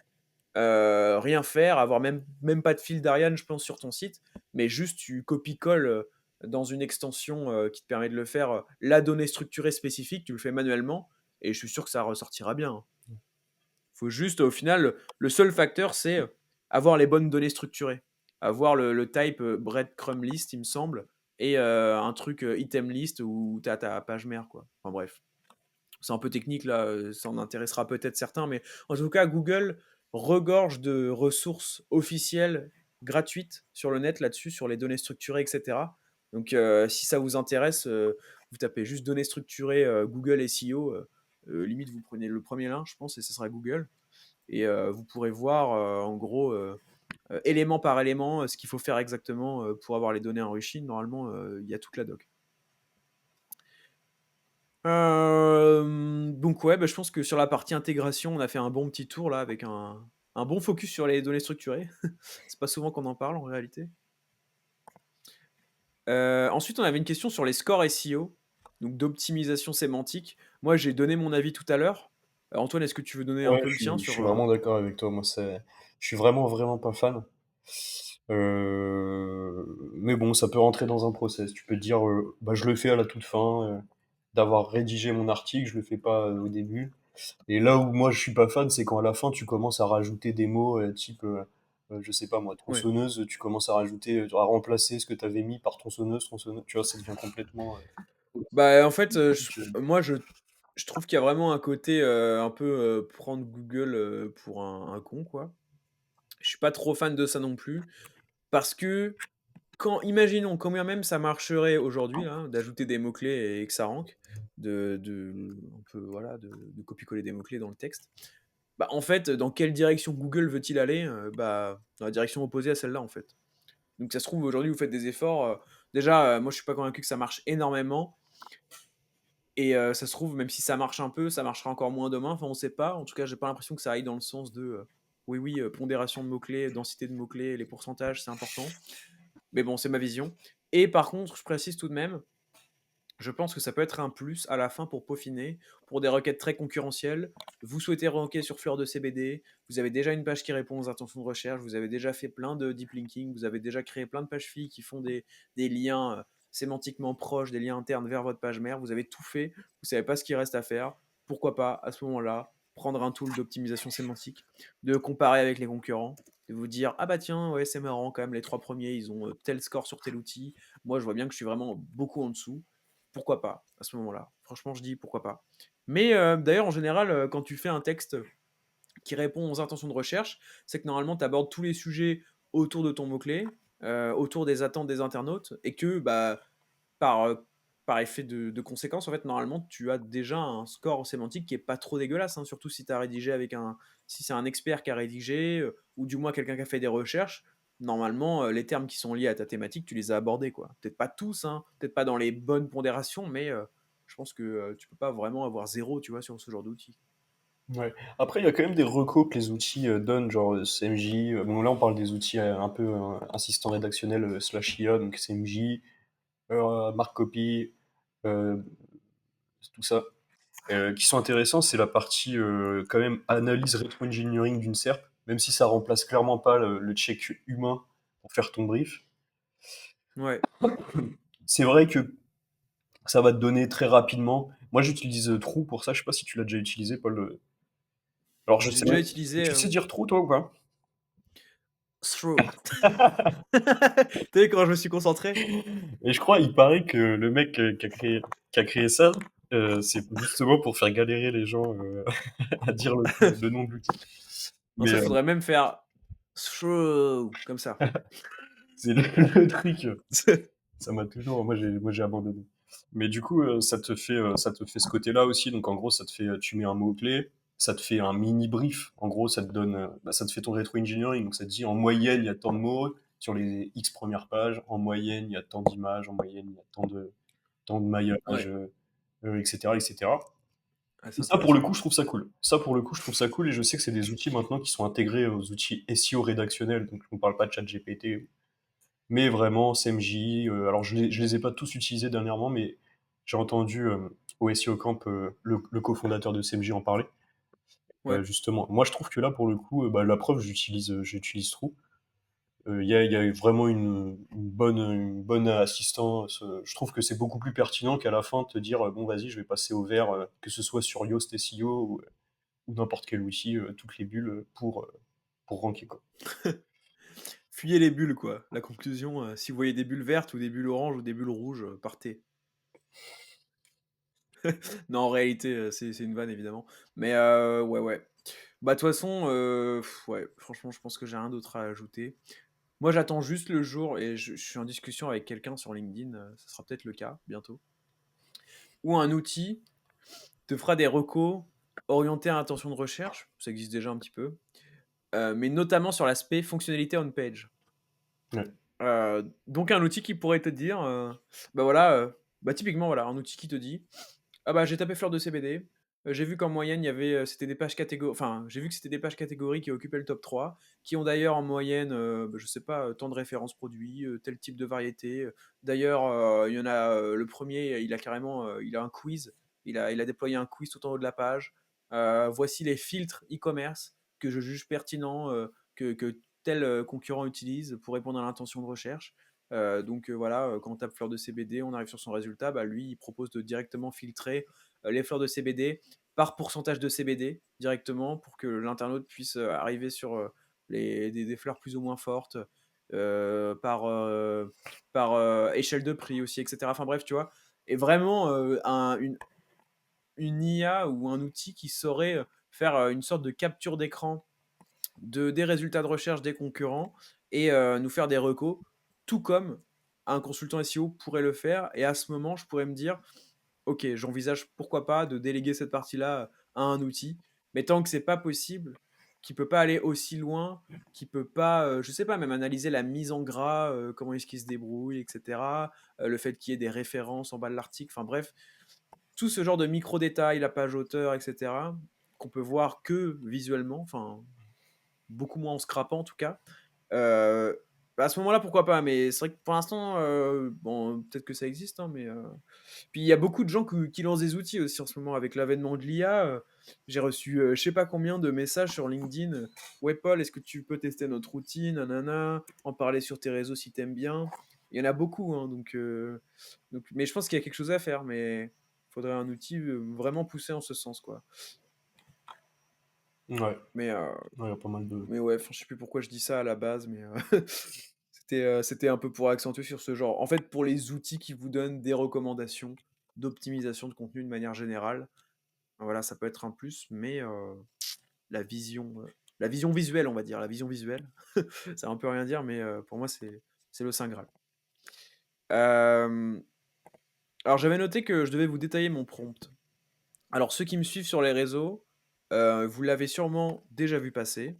rien faire, avoir même pas de fil d'Ariane, je pense, sur ton site, mais juste tu copies-colles dans une extension qui te permet de le faire, la donnée structurée spécifique, tu le fais manuellement, et je suis sûr que ça ressortira bien. Faut juste, au final, le seul facteur, c'est avoir les bonnes données structurées. Avoir le type breadcrumb list, il me semble, et un truc item list où tu as ta page mère, quoi. Enfin bref, c'est un peu technique là, ça en intéressera peut-être certains, mais en tout cas, Google regorge de ressources officielles gratuites sur le net là-dessus, sur les données structurées, etc. Donc, si ça vous intéresse, vous tapez juste données structurées Google SEO. Limite, vous prenez le premier lien, je pense, et ce sera Google. Et vous pourrez voir en gros élément par élément ce qu'il faut faire exactement pour avoir les données enrichies. Normalement, il y a toute la doc. Donc ouais, bah, je pense que sur la partie intégration, on a fait un bon petit tour là avec un bon focus sur les données structurées. C'est pas souvent qu'on en parle en réalité. Ensuite, on avait une question sur les scores SEO, donc d'optimisation sémantique. Moi, j'ai donné mon avis tout à l'heure. Antoine, est-ce que tu veux donner un Ouais, peu le tien je suis sur vraiment d'accord avec toi. Moi, je suis vraiment, vraiment pas fan. Mais bon, ça peut rentrer dans un process. Tu peux te dire, bah, je le fais à la toute fin, d'avoir rédigé mon article, je le fais pas au début. Et là où moi je suis pas fan, c'est quand à la fin tu commences à rajouter des mots type, je sais pas moi, Ouais. tronçonneuse, tu commences à rajouter, à remplacer ce que tu avais mis par tronçonneuse, tu vois, ça devient complètement. Bah, en fait, Ok. moi, je trouve qu'il y a vraiment un côté un peu prendre Google pour un con, quoi. Je suis pas trop fan de ça non plus. Parce que, imaginons, quand bien même ça marcherait aujourd'hui, là, d'ajouter des mots-clés et que ça rank, un peu, voilà, de copier-coller des mots-clés dans le texte. Bah, en fait, dans quelle direction Google veut-il aller Bah, dans la direction opposée à celle-là, en fait. Donc, ça se trouve, aujourd'hui, vous faites des efforts. Déjà, moi, je suis pas convaincu que ça marche énormément. Et ça se trouve, même si ça marche un peu, ça marchera encore moins demain. Enfin, on sait pas. En tout cas, j'ai pas l'impression que ça aille dans le sens de oui, oui, pondération de mots-clés, densité de mots-clés, les pourcentages, c'est important. Mais bon, c'est ma vision. Et par contre, je précise tout de même, je pense que ça peut être un plus à la fin pour peaufiner, pour des requêtes très concurrentielles. Vous souhaitez ranker sur Fleur de CBD, vous avez déjà une page qui répond aux intentions de recherche, vous avez déjà fait plein de deep linking, vous avez déjà créé plein de pages filles qui font des liens sémantiquement proches, des liens internes vers votre page mère, vous avez tout fait, vous savez pas ce qu'il reste à faire. Pourquoi pas, à ce moment-là, prendre un tool d'optimisation sémantique, de comparer avec les concurrents, de vous dire ah bah tiens, ouais, c'est marrant quand même, les 3 premiers, ils ont tel score sur tel outil. Moi, je vois bien que je suis vraiment beaucoup en dessous. Pourquoi pas à ce moment-là? Franchement, je dis pourquoi pas. Mais d'ailleurs, en général, quand tu fais un texte qui répond aux intentions de recherche, c'est que normalement, tu abordes tous les sujets autour de ton mot-clé, autour des attentes des internautes, et que bah, par, euh, par effet de conséquence, en fait, normalement, tu as déjà un score sémantique qui est pas trop dégueulasse, hein, surtout si tu as rédigé avec si c'est un expert qui a rédigé, ou du moins quelqu'un qui a fait des recherches. Normalement, les termes qui sont liés à ta thématique, tu les as abordés, quoi. Peut-être pas tous, hein, peut-être pas dans les bonnes pondérations, mais je pense que tu peux pas vraiment avoir zéro, tu vois, sur ce genre d'outil. Ouais. Après, il y a quand même des recos que les outils donnent, genre CMJ. Bon, là, on parle des outils un peu assistant rédactionnel slash IA, donc CMJ, Mark euh, tout ça, qui sont intéressants. C'est la partie quand même analyse rétro-engineering d'une SERP, même si ça remplace clairement pas le check humain pour faire ton brief. Ouais. C'est vrai que ça va te donner très rapidement. Moi, j'utilise True pour ça. Je sais pas si tu l'as déjà utilisé, Paul. Alors, je J'ai sais déjà même. utilisé Tu sais dire True, toi, ou pas? Through. Tu sais, quand je me suis concentré? Et je crois, il paraît que le mec qui a créé ça, c'est justement pour faire galérer les gens à dire le nom de l'outil. En Mais fait, faudrait même faire through, comme ça. c'est le truc. Ça m'a toujours. Moi, j'ai abandonné. Mais du coup, ça te fait ce côté-là aussi. Donc, en gros, ça te fait, tu mets un mot-clé, ça te fait un mini brief. En gros, ça te donne, ça te fait ton rétro-engineering. Donc, ça te dit en moyenne, il y a tant de mots sur les X premières pages. En moyenne, il y a tant d'images. En moyenne, il y a tant de maillage, Ouais. etc., etc. Ah, Et c'est ça, pour le intéressant. coup, je trouve ça cool. Ça, pour le coup, je trouve ça cool. Et je sais que c'est des outils maintenant qui sont intégrés aux outils SEO rédactionnels. Donc, on ne parle pas de ChatGPT, mais vraiment CMJ. Alors je les ai pas tous utilisés dernièrement, mais j'ai entendu au SEO Camp le cofondateur de CMJ en parler. Ouais. Justement, moi je trouve que là pour le coup, bah, la preuve, j'utilise True. Il y a vraiment une bonne assistance. Je trouve que c'est beaucoup plus pertinent qu'à la fin te dire bon vas-y je vais passer au vert, que ce soit sur Yoast SEO ou n'importe quel outil, toutes les bulles pour ranker quoi. Fuyez les bulles, quoi. La conclusion, si vous voyez des bulles vertes ou des bulles oranges ou des bulles rouges, partez. Non, en réalité, c'est une vanne, évidemment. Mais ouais, ouais. Bah, de toute façon, ouais, franchement, je pense que j'ai rien d'autre à ajouter. Moi, j'attends juste le jour, et je suis en discussion avec quelqu'un sur LinkedIn, ça sera peut-être le cas bientôt, où un outil te fera des recos orientés à intention de recherche, ça existe déjà un petit peu, mais notamment sur l'aspect fonctionnalité on-page. Ouais. Donc un outil qui pourrait te dire, bah voilà, bah typiquement voilà, un outil qui te dit, ah bah j'ai tapé fleur de CBD, j'ai vu qu'en moyenne il y avait, c'était des pages catégories, enfin j'ai vu que c'était des pages catégories qui occupaient le top 3, qui ont d'ailleurs en moyenne, bah, je sais pas, tant de références produits, tel type de variété. D'ailleurs, il y en a, le premier, il a carrément, il a un quiz, il a déployé un quiz tout en haut de la page. Voici les filtres e-commerce que je juge pertinents, que tel concurrent utilise pour répondre à l'intention de recherche. Donc voilà, quand on tape fleur de CBD, on arrive sur son résultat. Bah, lui, il propose de directement filtrer les fleurs de CBD par pourcentage de CBD directement pour que l'internaute puisse arriver sur des fleurs plus ou moins fortes, par échelle de prix aussi, etc. Enfin bref, tu vois. Et vraiment une IA ou un outil qui saurait faire une sorte de capture d'écran des résultats de recherche des concurrents et nous faire des recos, tout comme un consultant SEO pourrait le faire. Et à ce moment, je pourrais me dire, ok, j'envisage pourquoi pas de déléguer cette partie-là à un outil, mais tant que c'est pas possible, qui peut pas aller aussi loin, qui peut pas, je sais pas, même analyser la mise en gras, comment est-ce qu'il se débrouille, etc. Le fait qu'il y ait des références en bas de l'article, enfin bref, tout ce genre de micro-détails, la page auteur, etc., qu'on peut voir que visuellement, enfin beaucoup moins en scrapant en tout cas. Euh, Bah, à ce moment-là, pourquoi pas, mais c'est vrai que pour l'instant, bon, peut-être que ça existe, hein, mais puis il y a beaucoup de gens qui lancent des outils aussi en ce moment avec l'avènement de l'IA. J'ai reçu je sais pas combien de messages sur LinkedIn. Ouais, Paul, est-ce que tu peux tester notre outil, nanana, en parler sur tes réseaux si t'aimes bien. Il y en a beaucoup, hein, mais je pense qu'il y a quelque chose à faire, mais il faudrait un outil vraiment poussé en ce sens, quoi. Ouais. Mais Ouais, il y a pas mal de. Mais ouais, enfin, je sais plus pourquoi je dis ça à la base, mais c'était un peu pour accentuer sur ce genre. En fait, pour les outils qui vous donnent des recommandations d'optimisation de contenu de manière générale, voilà, ça peut être un plus, mais la vision visuelle, on va dire, la vision visuelle, ça veut un peu rien dire, mais pour moi, c'est le saint graal. Euh, alors, j'avais noté que je devais vous détailler mon prompt. Alors, ceux qui me suivent sur les réseaux, vous l'avez sûrement déjà vu passer.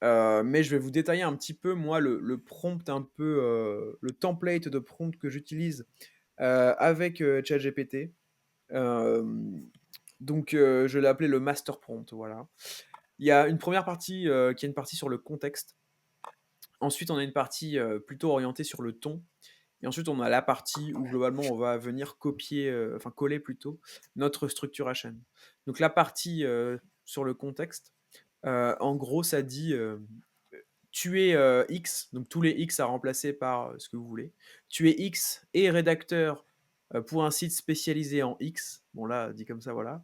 Mais je vais vous détailler un petit peu, moi, le prompt un peu, le template de prompt que j'utilise avec ChatGPT. Euh, Donc je l'ai appelé le master prompt, voilà. Il y a une première partie, qui est une partie sur le contexte. Ensuite, on a une partie, plutôt orientée sur le ton et ensuite on a la partie où globalement on va venir copier, enfin coller plutôt, notre structure HN. Donc la partie, sur le contexte, en gros ça dit, tu es, X, donc tous les X à remplacer par, ce que vous voulez. Tu es X et rédacteur, pour un site spécialisé en X. Bon là, dit comme ça, voilà.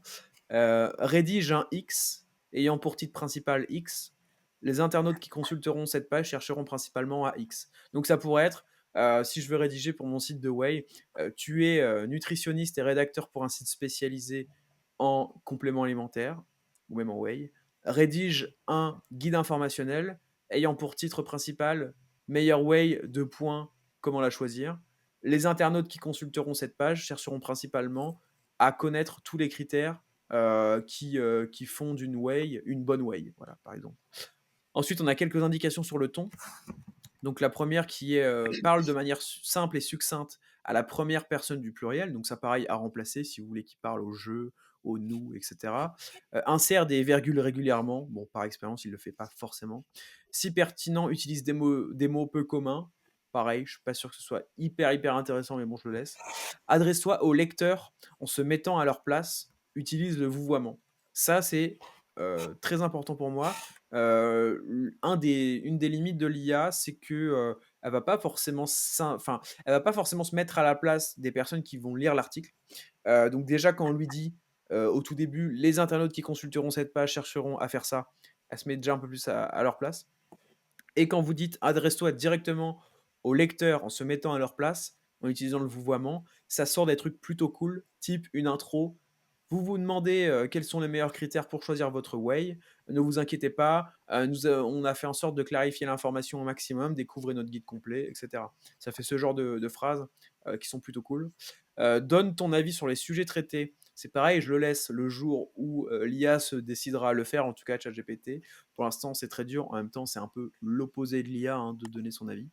Rédige un X ayant pour titre principal X. Les internautes qui consulteront cette page chercheront principalement à X. Donc ça pourrait être, si je veux rédiger pour mon site de Whey, tu es nutritionniste et rédacteur pour un site spécialisé en compléments alimentaires, ou même en Whey. Rédige un guide informationnel ayant pour titre principal Meilleur Whey, deux points, comment la choisir. Les internautes qui consulteront cette page chercheront principalement à connaître tous les critères qui font d'une whey une bonne whey, voilà, par exemple. Ensuite, on a quelques indications sur le ton. Donc la première qui est parle de manière simple et succincte à la première personne du pluriel, donc ça pareil à remplacer si vous voulez qu'il parle au je, au nous, etc. Insère des virgules régulièrement, bon par expérience il ne le fait pas forcément. Si pertinent, utilise des mots peu communs, pareil, je suis pas sûr que ce soit hyper intéressant mais bon je le laisse. Adresse-toi aux lecteurs en se mettant à leur place, utilise le vouvoiement. Ça c'est très important pour moi. Une des limites de l'IA, c'est que elle va pas forcément, enfin, elle va pas forcément se mettre à la place des personnes qui vont lire l'article. Donc déjà, quand on lui dit au tout début, les internautes qui consulteront cette page chercheront à faire ça, elle se met déjà un peu plus à leur place. Et quand vous dites adresse-toi directement aux lecteurs en se mettant à leur place, en utilisant le vouvoiement, ça sort des trucs plutôt cool, type une intro. Vous vous demandez quels sont les meilleurs critères pour choisir votre whey. Ne vous inquiétez pas, on a fait en sorte de clarifier l'information au maximum, découvrez notre guide complet, etc. Ça fait ce genre de phrases qui sont plutôt cool. Donne ton avis sur les sujets traités. C'est pareil, je le laisse le jour où l'IA se décidera à le faire, en tout cas ChatGPT. Pour l'instant, c'est très dur. En même temps, c'est un peu l'opposé de l'IA hein, de donner son avis.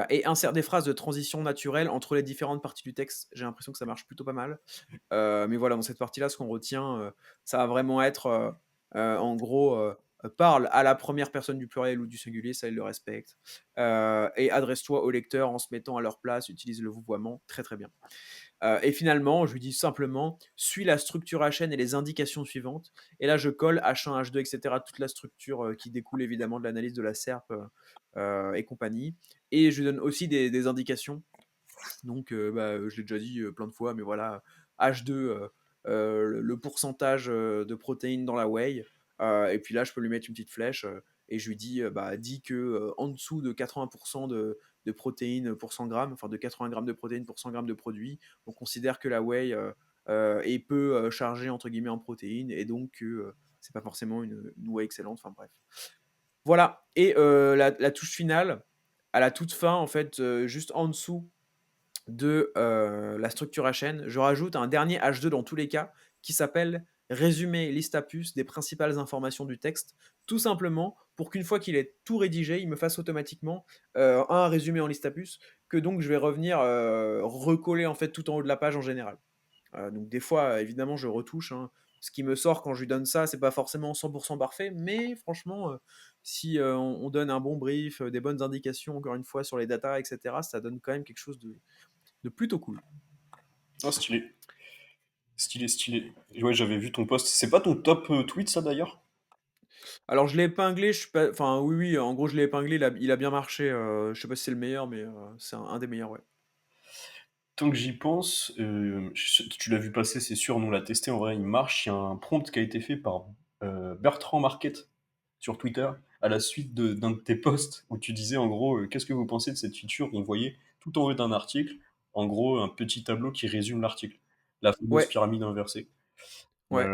Et insère des phrases de transition naturelle entre les différentes parties du texte. J'ai l'impression que ça marche plutôt pas mal. Mais voilà, dans cette partie-là, ce qu'on retient, ça va vraiment être, en gros, parle à la première personne du pluriel ou du singulier, ça il le respecte. Et adresse-toi au lecteur en se mettant à leur place, utilise le vouvoiement, très très bien. Et finalement, je lui dis simplement, suis la structure HN et les indications suivantes. Et là, je colle H1, H2, etc., toute la structure qui découle évidemment de l'analyse de la SERP et compagnie. Et je lui donne aussi des indications. Donc, je l'ai déjà dit plein de fois, mais voilà, H2, le pourcentage de protéines dans la whey. Et puis là, je peux lui mettre une petite flèche et je lui dis, dis que en dessous de 80% de protéines pour 100 grammes, enfin de 80 grammes de protéines pour 100 grammes de produit, on considère que la whey est peu chargée entre guillemets en protéines et donc que c'est pas forcément une whey excellente. Enfin bref. Voilà. Et la touche finale, à la toute fin, en fait, juste en dessous de la structure HN, je rajoute un dernier H2 dans tous les cas qui s'appelle résumé liste à puce des principales informations du texte, tout simplement pour qu'une fois qu'il est tout rédigé, il me fasse automatiquement un résumé en liste à puce que donc je vais revenir recoller en fait tout en haut de la page en général. Donc des fois, évidemment, je retouche. Hein. Ce qui me sort quand je lui donne ça, c'est pas forcément 100% parfait, mais franchement, si on donne un bon brief, des bonnes indications, encore une fois, sur les datas, etc., ça donne quand même quelque chose de plutôt cool. Ah, stylé. Stylé, stylé. Ouais, j'avais vu ton post. C'est pas ton top tweet, ça d'ailleurs? Alors je l'ai épinglé, je suis pas... Enfin oui, en gros je l'ai épinglé, il a bien marché. Je sais pas si c'est le meilleur, mais c'est un des meilleurs, ouais. Tant que j'y pense, tu l'as vu passer, c'est sûr, nous on l'a testé, en vrai, il marche. Il y a un prompt qui a été fait par Bertrand Marquette sur Twitter, à la suite d'un de tes posts, où tu disais en gros, qu'est-ce que vous pensez de cette feature? On voyait tout en haut d'un article, en gros, un petit tableau qui résume l'article, la fameuse Ouais, pyramide inversée. ouais,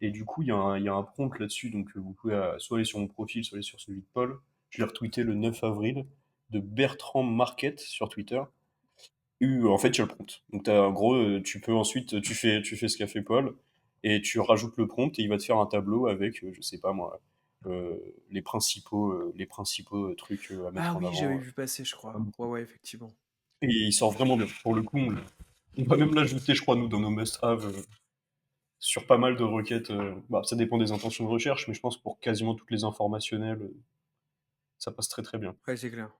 Et du coup, il y a un prompt là-dessus, donc vous pouvez soit aller sur mon profil, soit aller sur celui de Paul. Je l'ai retweeté le 9 avril, de Bertrand Marquette sur Twitter. En fait, tu as le prompt. Donc, en gros, tu peux ensuite, tu fais ce qu'a fait Paul, et tu rajoutes le prompt, et il va te faire un tableau avec, je sais pas moi, les principaux trucs à ah mettre en oui, j'avais avant. vu passer, je crois. Ouais, ouais, effectivement. Et il sort vraiment bien. Pour le coup, on va même l'ajouter, je crois, nous, dans nos must-have. sur pas mal de requêtes, bah, ça dépend des intentions de recherche, mais je pense pour quasiment toutes les informationnelles, ça passe très, très bien. Ouais, c'est clair.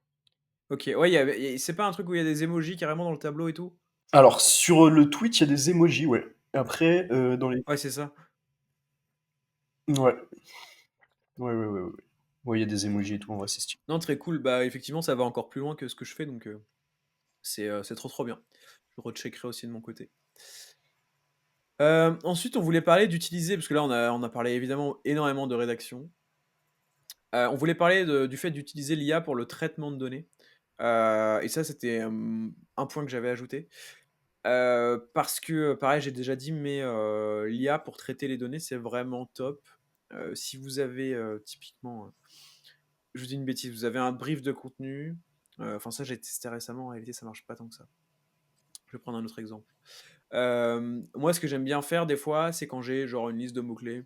OK, ouais, c'est pas un truc où il y a des emojis carrément dans le tableau et tout? Alors sur, le tweet, il y a des emojis, ouais. Après, dans les Ouais, c'est ça. ouais, ouais, ouais, ouais, ouais. Ouais, il y a des emojis et tout, en vrai, c'est stylé. Non, très cool. Bah, effectivement, ça va encore plus loin que ce que je fais, donc c'est trop, trop bien. Je recheckerai aussi de mon côté. Ensuite, on voulait parler d'utiliser parce que là, on a parlé évidemment énormément de rédaction. On voulait parler du fait d'utiliser l'IA pour le traitement de données. Et ça, c'était, un point que j'avais ajouté. Parce que, pareil, j'ai déjà dit, mais l'IA pour traiter les données, c'est vraiment top. Si vous avez, typiquement, je vous dis une bêtise, vous avez un brief de contenu, enfin ça j'ai testé récemment, en réalité ça marche pas tant que ça. Je vais prendre un autre exemple. Moi ce que j'aime bien faire des fois, c'est quand j'ai genre une liste de mots-clés,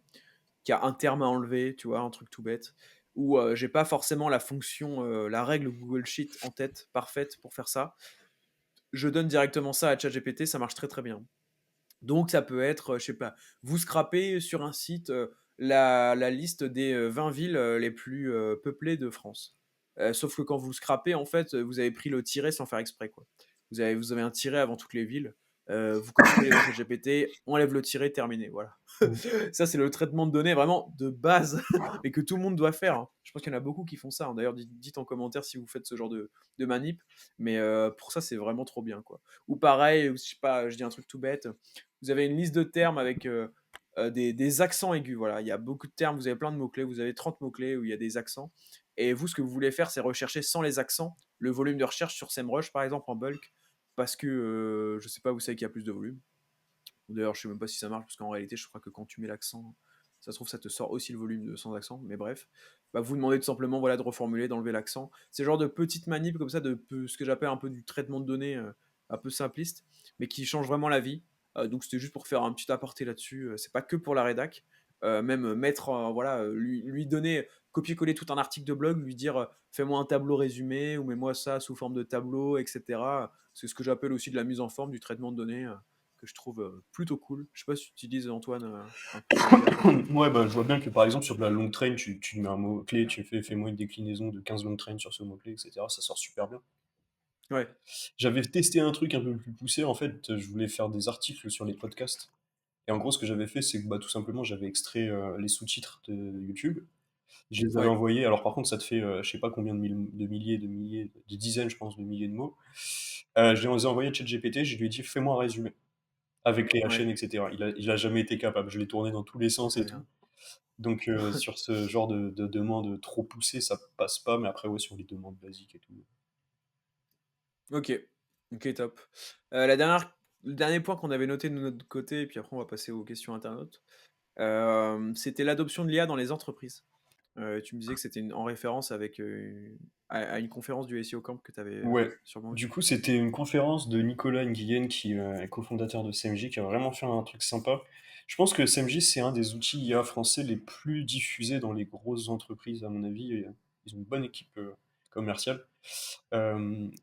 qui a un terme à enlever, tu vois? Un truc tout bête, ou j'ai pas forcément la fonction, la règle Google Sheet en tête, parfaite pour faire ça. Je donne directement ça à ChatGPT, ça marche très, très bien. Donc ça peut être, je sais pas, vous scrapez sur un site, la liste des, 20 villes, les plus, peuplées de France. Sauf que quand vous scrapez, en fait, vous avez pris le tiret sans faire exprès, quoi. Vous avez un tiret avant toutes les villes, vous copiez-collez dans ChatGPT, on enlève le tiret, terminé, voilà. Mmh. Ça, c'est le traitement de données vraiment de base, mais que tout le monde doit faire, hein. Je pense qu'il y en a beaucoup qui font ça, hein. D'ailleurs, dites en commentaire si vous faites ce genre de manip, mais pour ça, c'est vraiment trop bien, quoi. Ou pareil, je sais pas, je dis un truc tout bête, vous avez une liste de termes avec des accents aigus. Voilà, il y a beaucoup de termes, vous avez plein de mots-clés, vous avez 30 mots-clés où il y a des accents. Et vous, ce que vous voulez faire, c'est rechercher sans les accents le volume de recherche sur SEMrush, par exemple, en bulk, parce que, je sais pas, vous savez qu'il y a plus de volume. D'ailleurs, je sais même pas si ça marche, parce qu'en réalité, je crois que quand tu mets l'accent, ça se trouve, ça te sort aussi le volume sans accent, mais bref. Bah, vous demandez tout simplement voilà, de reformuler, d'enlever l'accent. C'est le genre de petites manips comme ça, ce que j'appelle un peu du traitement de données un peu simpliste, mais qui change vraiment la vie. Donc c'était juste pour faire un petit aparté là-dessus. C'est pas que pour la rédac. Même mettre, voilà, lui donner, copier-coller tout un article de blog, lui dire fais-moi un tableau résumé ou mets-moi ça sous forme de tableau, etc. C'est ce que j'appelle aussi de la mise en forme, du traitement de données. Que je trouve plutôt cool. Je sais pas si tu utilises, Antoine, un peu l'IA comme ça. Ouais, bah, je vois bien que, par exemple, sur de la longue train, tu mets un mot-clé, tu fais: «Fais-moi une déclinaison de 15 longues trains sur ce mot-clé» et cetera, ça sort super bien. Ouais, J'avais testé un truc un peu plus poussé, en fait, je voulais faire des articles sur les podcasts et en gros, ce que j'avais fait, c'est que, bah, tout simplement, j'avais extrait, les sous-titres de YouTube. Je les avais ouais, envoyés, alors par contre, ça te fait, je sais pas combien de milliers, de dizaines, je pense, de milliers de mots. Je les ai envoyés à ChatGPT, je lui ai dit: «Fais-moi un résumé» avec les ouais, HN et cetera. Il a jamais été capable. Je l'ai tourné dans tous les sens très et tout. bien. Donc sur ce genre de demande trop poussée, ça passe pas, mais après, ouais, sur les demandes basiques et tout. OK. OK, top. Le dernier point qu'on avait noté de notre côté, et puis après on va passer aux questions internautes, c'était l'adoption de l'IA dans les entreprises. Tu me disais que c'était en référence à une conférence du SEO Camp que tu avais Ouais. sûrement Du vu. coup, c'était une conférence de Nicolas Nguyen qui, est cofondateur de CMJ, qui a vraiment fait un truc sympa. Je pense que CMJ, c'est un des outils IA français les plus diffusés dans les grosses entreprises, à mon avis, et ils ont une bonne équipe, commerciale.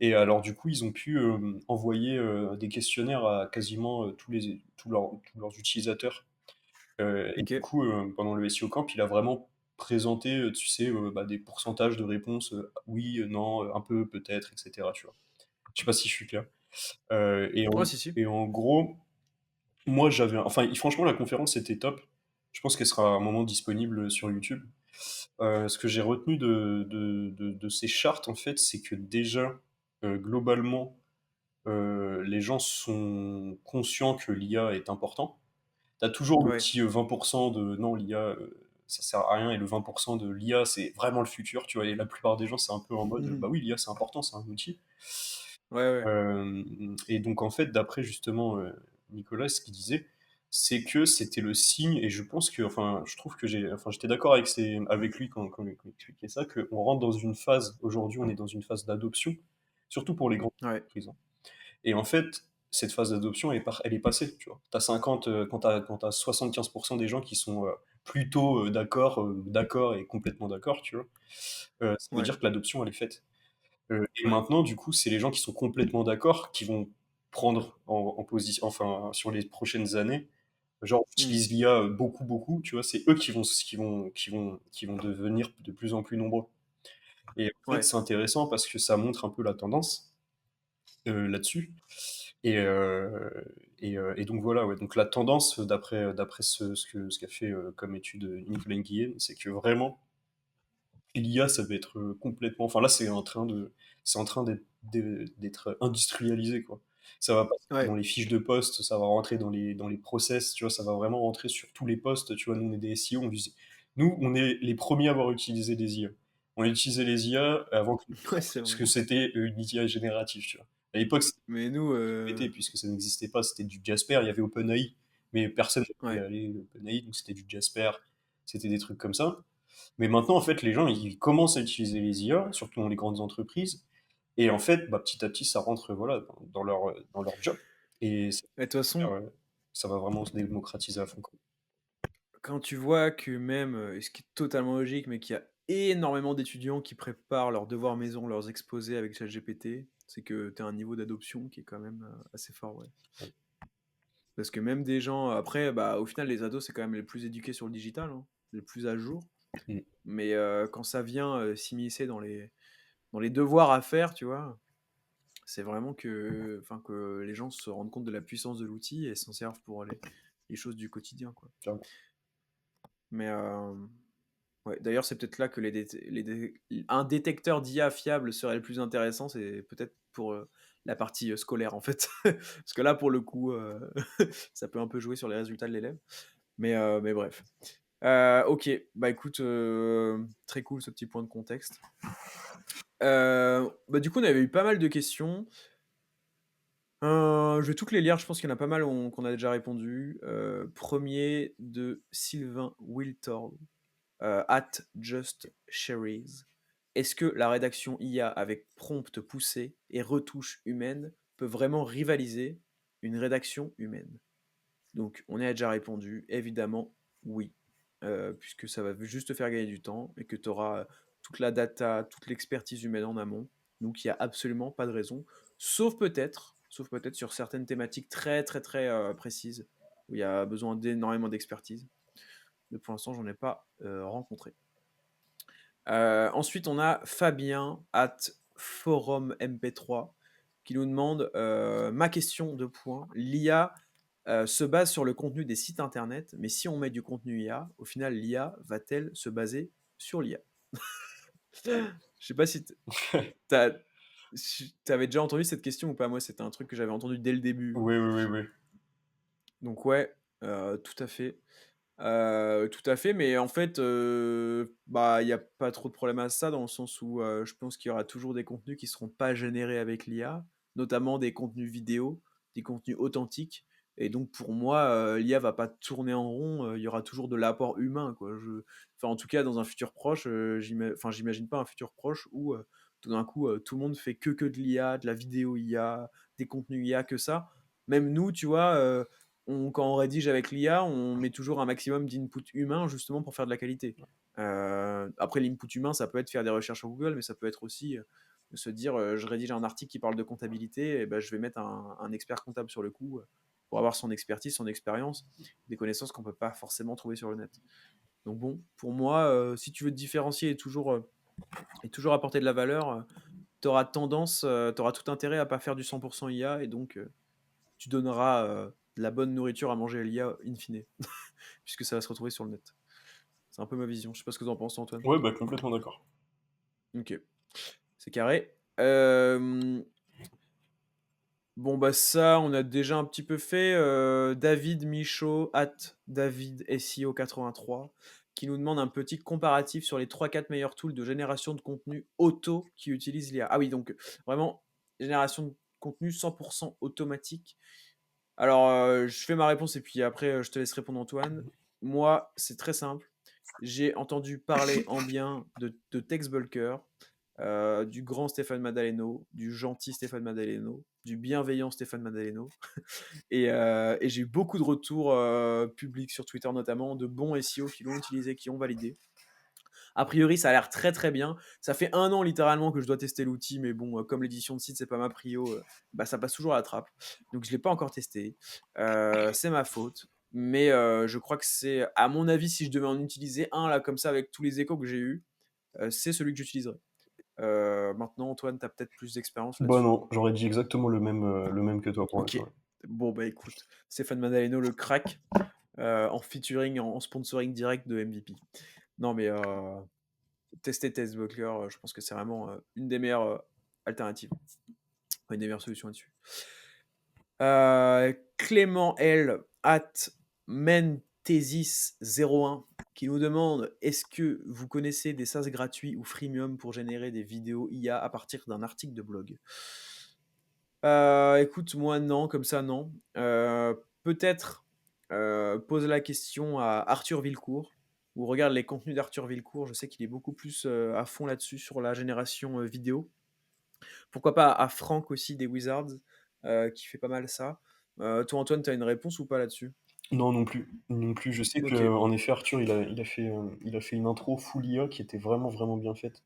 Et alors du coup, ils ont pu, envoyer, des questionnaires à quasiment, tous leurs utilisateurs. Et du OK. coup, pendant le SEO Camp, il a vraiment présenté, tu sais, bah, des pourcentages de réponses, oui, non, un peu, peut-être, et cetera, tu vois? Je sais pas si je suis clair. Et Ouais, en si, si. et en gros, moi, franchement, la conférence était top. Je pense qu'elle sera à un moment disponible sur YouTube. Ce que j'ai retenu de ces chartes, en fait, c'est que déjà, globalement, les gens sont conscients que l'IA est important. Tu as toujours le Ouais. petit, 20 de: «Non, l'IA, ça sert à rien» et le 20 de: «L'IA, c'est vraiment le futur», tu vois? Et la plupart des gens, c'est un peu en mode: «Bah Mmh. oui, l'IA, c'est important, c'est un outil». Ouais, ouais. Et donc en fait, d'après justement, Nicolas, ce qu'il disait, c'est que c'était le signe, et je pense que, enfin, je trouve que j'étais d'accord avec lui quand il expliquait ça, qu'on rentre dans une phase aujourd'hui, on est dans une phase d'adoption, surtout pour les grandes Ouais. entreprises, hein. Et en fait, cette phase d'adoption elle est passée, tu vois? Tu as 50, quand tu as 75 des gens qui sont, plutôt, d'accord et complètement d'accord, tu vois? Ça veut Ouais. dire que l'adoption, elle est faite. Et Ouais. maintenant, du coup, c'est les gens qui sont complètement d'accord qui vont prendre en position, enfin, sur les prochaines années, Genre, on Mmh. utilise l'IA beaucoup, beaucoup, tu vois, c'est eux qui vont devenir de plus en plus nombreux. Et en fait, Ouais, c'est intéressant parce que ça montre un peu la tendance là-dessus. Et, et donc voilà, ouais. Donc la tendance, d'après ce qu'a fait comme étude Nicolas Nguyen, c'est que vraiment, l'IA, ça va être complètement. Enfin là, c'est en train d'être industrialisé, quoi. Ça va passer ouais, dans les fiches de poste, ça va rentrer dans les process, tu vois, ça va vraiment rentrer sur tous les postes. Tu vois, nous, on est des SEO, nous, on est les premiers à avoir utilisé des IA. On a utilisé les IA avant que ouais, c'est parce vrai. que c'était une IA générative, tu vois. À l'époque, c'était Mais nous, GPT, puisque ça n'existait pas, c'était du Jasper, il y avait OpenAI, mais personne n'avait ouais. allé OpenAI, donc c'était du Jasper, c'était des trucs comme ça. Mais maintenant, en fait, les gens, ils commencent à utiliser les IA, surtout dans les grandes entreprises, et en fait, bah, petit à petit, ça rentre, voilà, dans leur job, et Et de toute façon, ça va vraiment se démocratiser à fond, quoi. quand tu vois que même, et ce qui est totalement logique, mais qu'il y a énormément d'étudiants qui préparent leurs devoirs maison, leurs exposés avec ChatGPT, c'est que tu as un niveau d'adoption qui est quand même, assez fort, ouais. Parce que même des gens après, bah, au final, les ados, c'est quand même les plus éduqués sur le digital, hein, les plus à jour. Mm. Mais, quand ça vient, s'immiscer dans les devoirs à faire, tu vois? C'est vraiment que les gens se rendent compte de la puissance de l'outil et s'en servent pour les choses du quotidien, quoi. Clairement. Mais, ouais, d'ailleurs, c'est peut-être là que un détecteur d'IA fiable serait le plus intéressant, c'est peut-être pour la partie scolaire en fait. Parce que là, pour le coup, ça peut un peu jouer sur les résultats de l'élève. Mais bref. Ok, bah écoute, très cool ce petit point de contexte. Bah, du coup, on avait eu pas mal de questions. Je vais toutes les lire, je pense qu'il y en a pas mal qu'on a déjà répondu. Premier de Sylvain Wiltor. At Just Cherries. Est-ce que la rédaction IA avec prompt poussé et retouches humaines peut vraiment rivaliser une rédaction humaine? Donc, on y a déjà répondu, évidemment, oui, puisque ça va juste te faire gagner du temps et que tu auras toute la data, toute l'expertise humaine en amont. Donc, il n'y a absolument pas de raison, sauf peut-être sur certaines thématiques très, très, très précises où il y a besoin d'énormément d'expertise. Mais pour l'instant, j'en ai pas rencontré. Ensuite, on a Fabien at Forum MP3 qui nous demande ma question de point. L'IA se base sur le contenu des sites internet, mais si on met du contenu IA, au final, l'IA va-t-elle se baser sur l'IA? Je sais pas si t'avais déjà entendu cette question ou pas. Moi, c'était un truc que j'avais entendu dès le début. Oui, oui, oui, oui. Donc ouais, tout à fait. Tout à fait, mais en fait, bah, il y a pas trop de problème à ça dans le sens où, je pense qu'il y aura toujours des contenus qui seront pas générés avec l'IA, notamment des contenus vidéo, des contenus authentiques et donc pour moi, l'IA va pas tourner en rond, il y aura toujours de l'apport humain, quoi. Enfin, en tout cas, dans un futur proche, j'imagine pas un futur proche où, tout d'un coup, tout le monde fait que de l'IA, de la vidéo IA, des contenus IA, que ça. Même nous, tu vois, quand on rédige avec l'IA, on met toujours un maximum d'input humain justement pour faire de la qualité. Après, l'input humain, ça peut être faire des recherches sur Google, mais ça peut être aussi se dire je rédige un article qui parle de comptabilité, et ben, je vais mettre un expert comptable sur le coup pour avoir son expertise, son expérience, des connaissances qu'on ne peut pas forcément trouver sur le net. Donc bon, pour moi, si tu veux te différencier et toujours apporter de la valeur, tu auras tout intérêt à pas faire du 100% IA et donc tu donneras de la bonne nourriture à manger à l'IA in fine, puisque ça va se retrouver sur le net. C'est un peu ma vision. Je sais pas ce que tu en penses, Antoine. Ouais, bah, complètement d'accord. Ok, c'est carré. Bon, bah ça, on a déjà un petit peu fait. David Michaud, at David SEO 83, qui nous demande un petit comparatif sur les 3-4 meilleurs tools de génération de contenu auto qui utilisent l'IA. Ah oui, donc vraiment, génération de contenu 100% automatique. Alors, je fais ma réponse et puis après, je te laisse répondre, Antoine. Moi, c'est très simple. J'ai entendu parler en bien de Tex Bulker, du grand Stéphane Madaleno, du gentil Stéphane Madaleno, du bienveillant Stéphane Madaleno. Et j'ai eu beaucoup de retours publics sur Twitter notamment, de bons SEO qui l'ont utilisé, qui ont validé. A priori, ça a l'air très très bien. Ça fait 1 an littéralement que je dois tester l'outil, mais bon, comme l'édition de site, c'est pas ma prio, bah, ça passe toujours à la trappe. Donc je l'ai pas encore testé. C'est ma faute. mais je crois que c'est à mon avis, si je devais en utiliser un là comme ça avec tous les échos que j'ai eus, c'est celui que j'utiliserais. Maintenant Antoine, tu as peut-être plus d'expérience Bah là-dessus? non, j'aurais dit exactement le même que toi pour le OK. coup, ouais. Bon, bah, écoute, Stéphane Madaleno le crack, en featuring, en sponsoring direct de MVP. Non mais tester Testbuckler, je pense que c'est vraiment, une des meilleures, alternatives. Enfin, une des meilleures solutions là-dessus. Clément L @mentesis01 qui nous demande: «Est-ce que vous connaissez des SaaS gratuits ou freemium pour générer des vidéos IA à partir d'un article de blog?» Écoute, moi non, comme ça non. Peut-être, pose la question à Arthur Villecourt ou regarde les contenus d'Arthur Villecourt. Je sais qu'il est beaucoup plus, à fond là-dessus sur la génération, vidéo. Pourquoi pas à Franck aussi des Wizards, qui fait pas mal ça. Toi Antoine, tu as une réponse ou pas là-dessus? Non, non plus, non plus. Je sais OK. qu'en effet, Arthur, il a fait une intro full IA qui était vraiment, vraiment bien faite.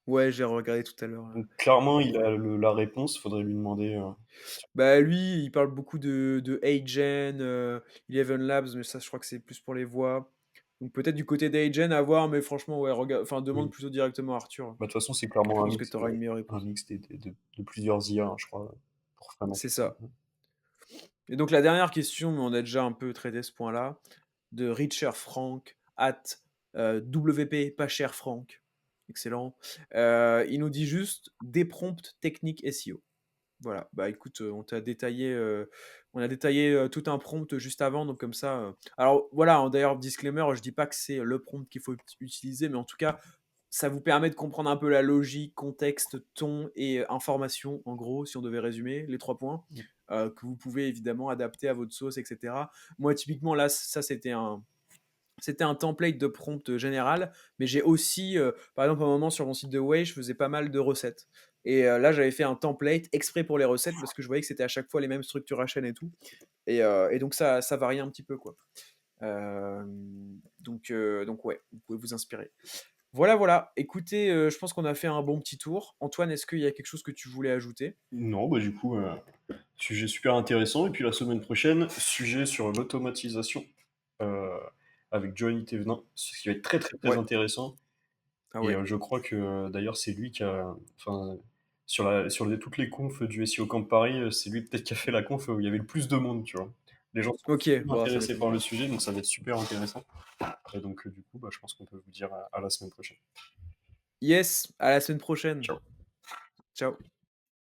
Ouais, j'ai regardé tout à l'heure, Donc clairement, il ouais. a la réponse, faudrait lui demander, Bah, lui, il parle beaucoup de HeyGen, Eleven Labs, mais ça, je crois que c'est plus pour les voix. Donc peut-être du côté d'HeyGen à voir, mais franchement, ouais, enfin, demande oui. plutôt directement à Arthur. Bah, de toute façon, c'est Je clairement pense que tu auras une meilleure un réponse. mix de plusieurs IA, hein, je crois, pour vraiment C'est faire ça. ça. Et donc la dernière question, mais on a déjà un peu traité ce point-là, de Richer Frank @WP pas cher Frank. Excellent. Il nous dit juste des prompts techniques SEO. Voilà, bah, écoute, on a détaillé, tout un prompt juste avant, donc comme ça, alors voilà, hein, d'ailleurs disclaimer, je dis pas que c'est le prompt qu'il faut utiliser, mais en tout cas, ça vous permet de comprendre un peu la logique, contexte, ton et information, en gros, si on devait résumer les 3 points, Mmh. que vous pouvez évidemment adapter à votre sauce et cetera. Moi, typiquement, là, ça, c'était un template de prompt général, mais j'ai aussi, par exemple, à un moment sur mon site de Way, je faisais pas mal de recettes. Et là, j'avais fait un template exprès pour les recettes parce que je voyais que c'était à chaque fois les mêmes structures à chaîne et tout. Et donc ça variait un petit peu, quoi. Donc ouais, vous pouvez vous inspirer. Voilà, voilà. Écoutez, je pense qu'on a fait un bon petit tour. Antoine, est-ce qu'il y a quelque chose que tu voulais ajouter? Non, bah, du coup, sujet super intéressant et puis la semaine prochaine, sujet sur l'automatisation, heu, avec Johnny Thévenin, ce qui va être très, très, très Ouais. intéressant Ah et ouais. je crois que, d'ailleurs, c'est lui qui a enfin, sur toutes les confs du SEO Camp Paris, c'est lui peut-être qui a fait la conf où il y avait le plus de monde, tu vois? Les gens sont OK, super bon, ça intéressés m'étonne par pas. le sujet, donc ça va être super intéressant et donc du coup, bah, je pense qu'on peut vous dire à la semaine prochaine. Yes, à la semaine prochaine. Ciao. Ciao.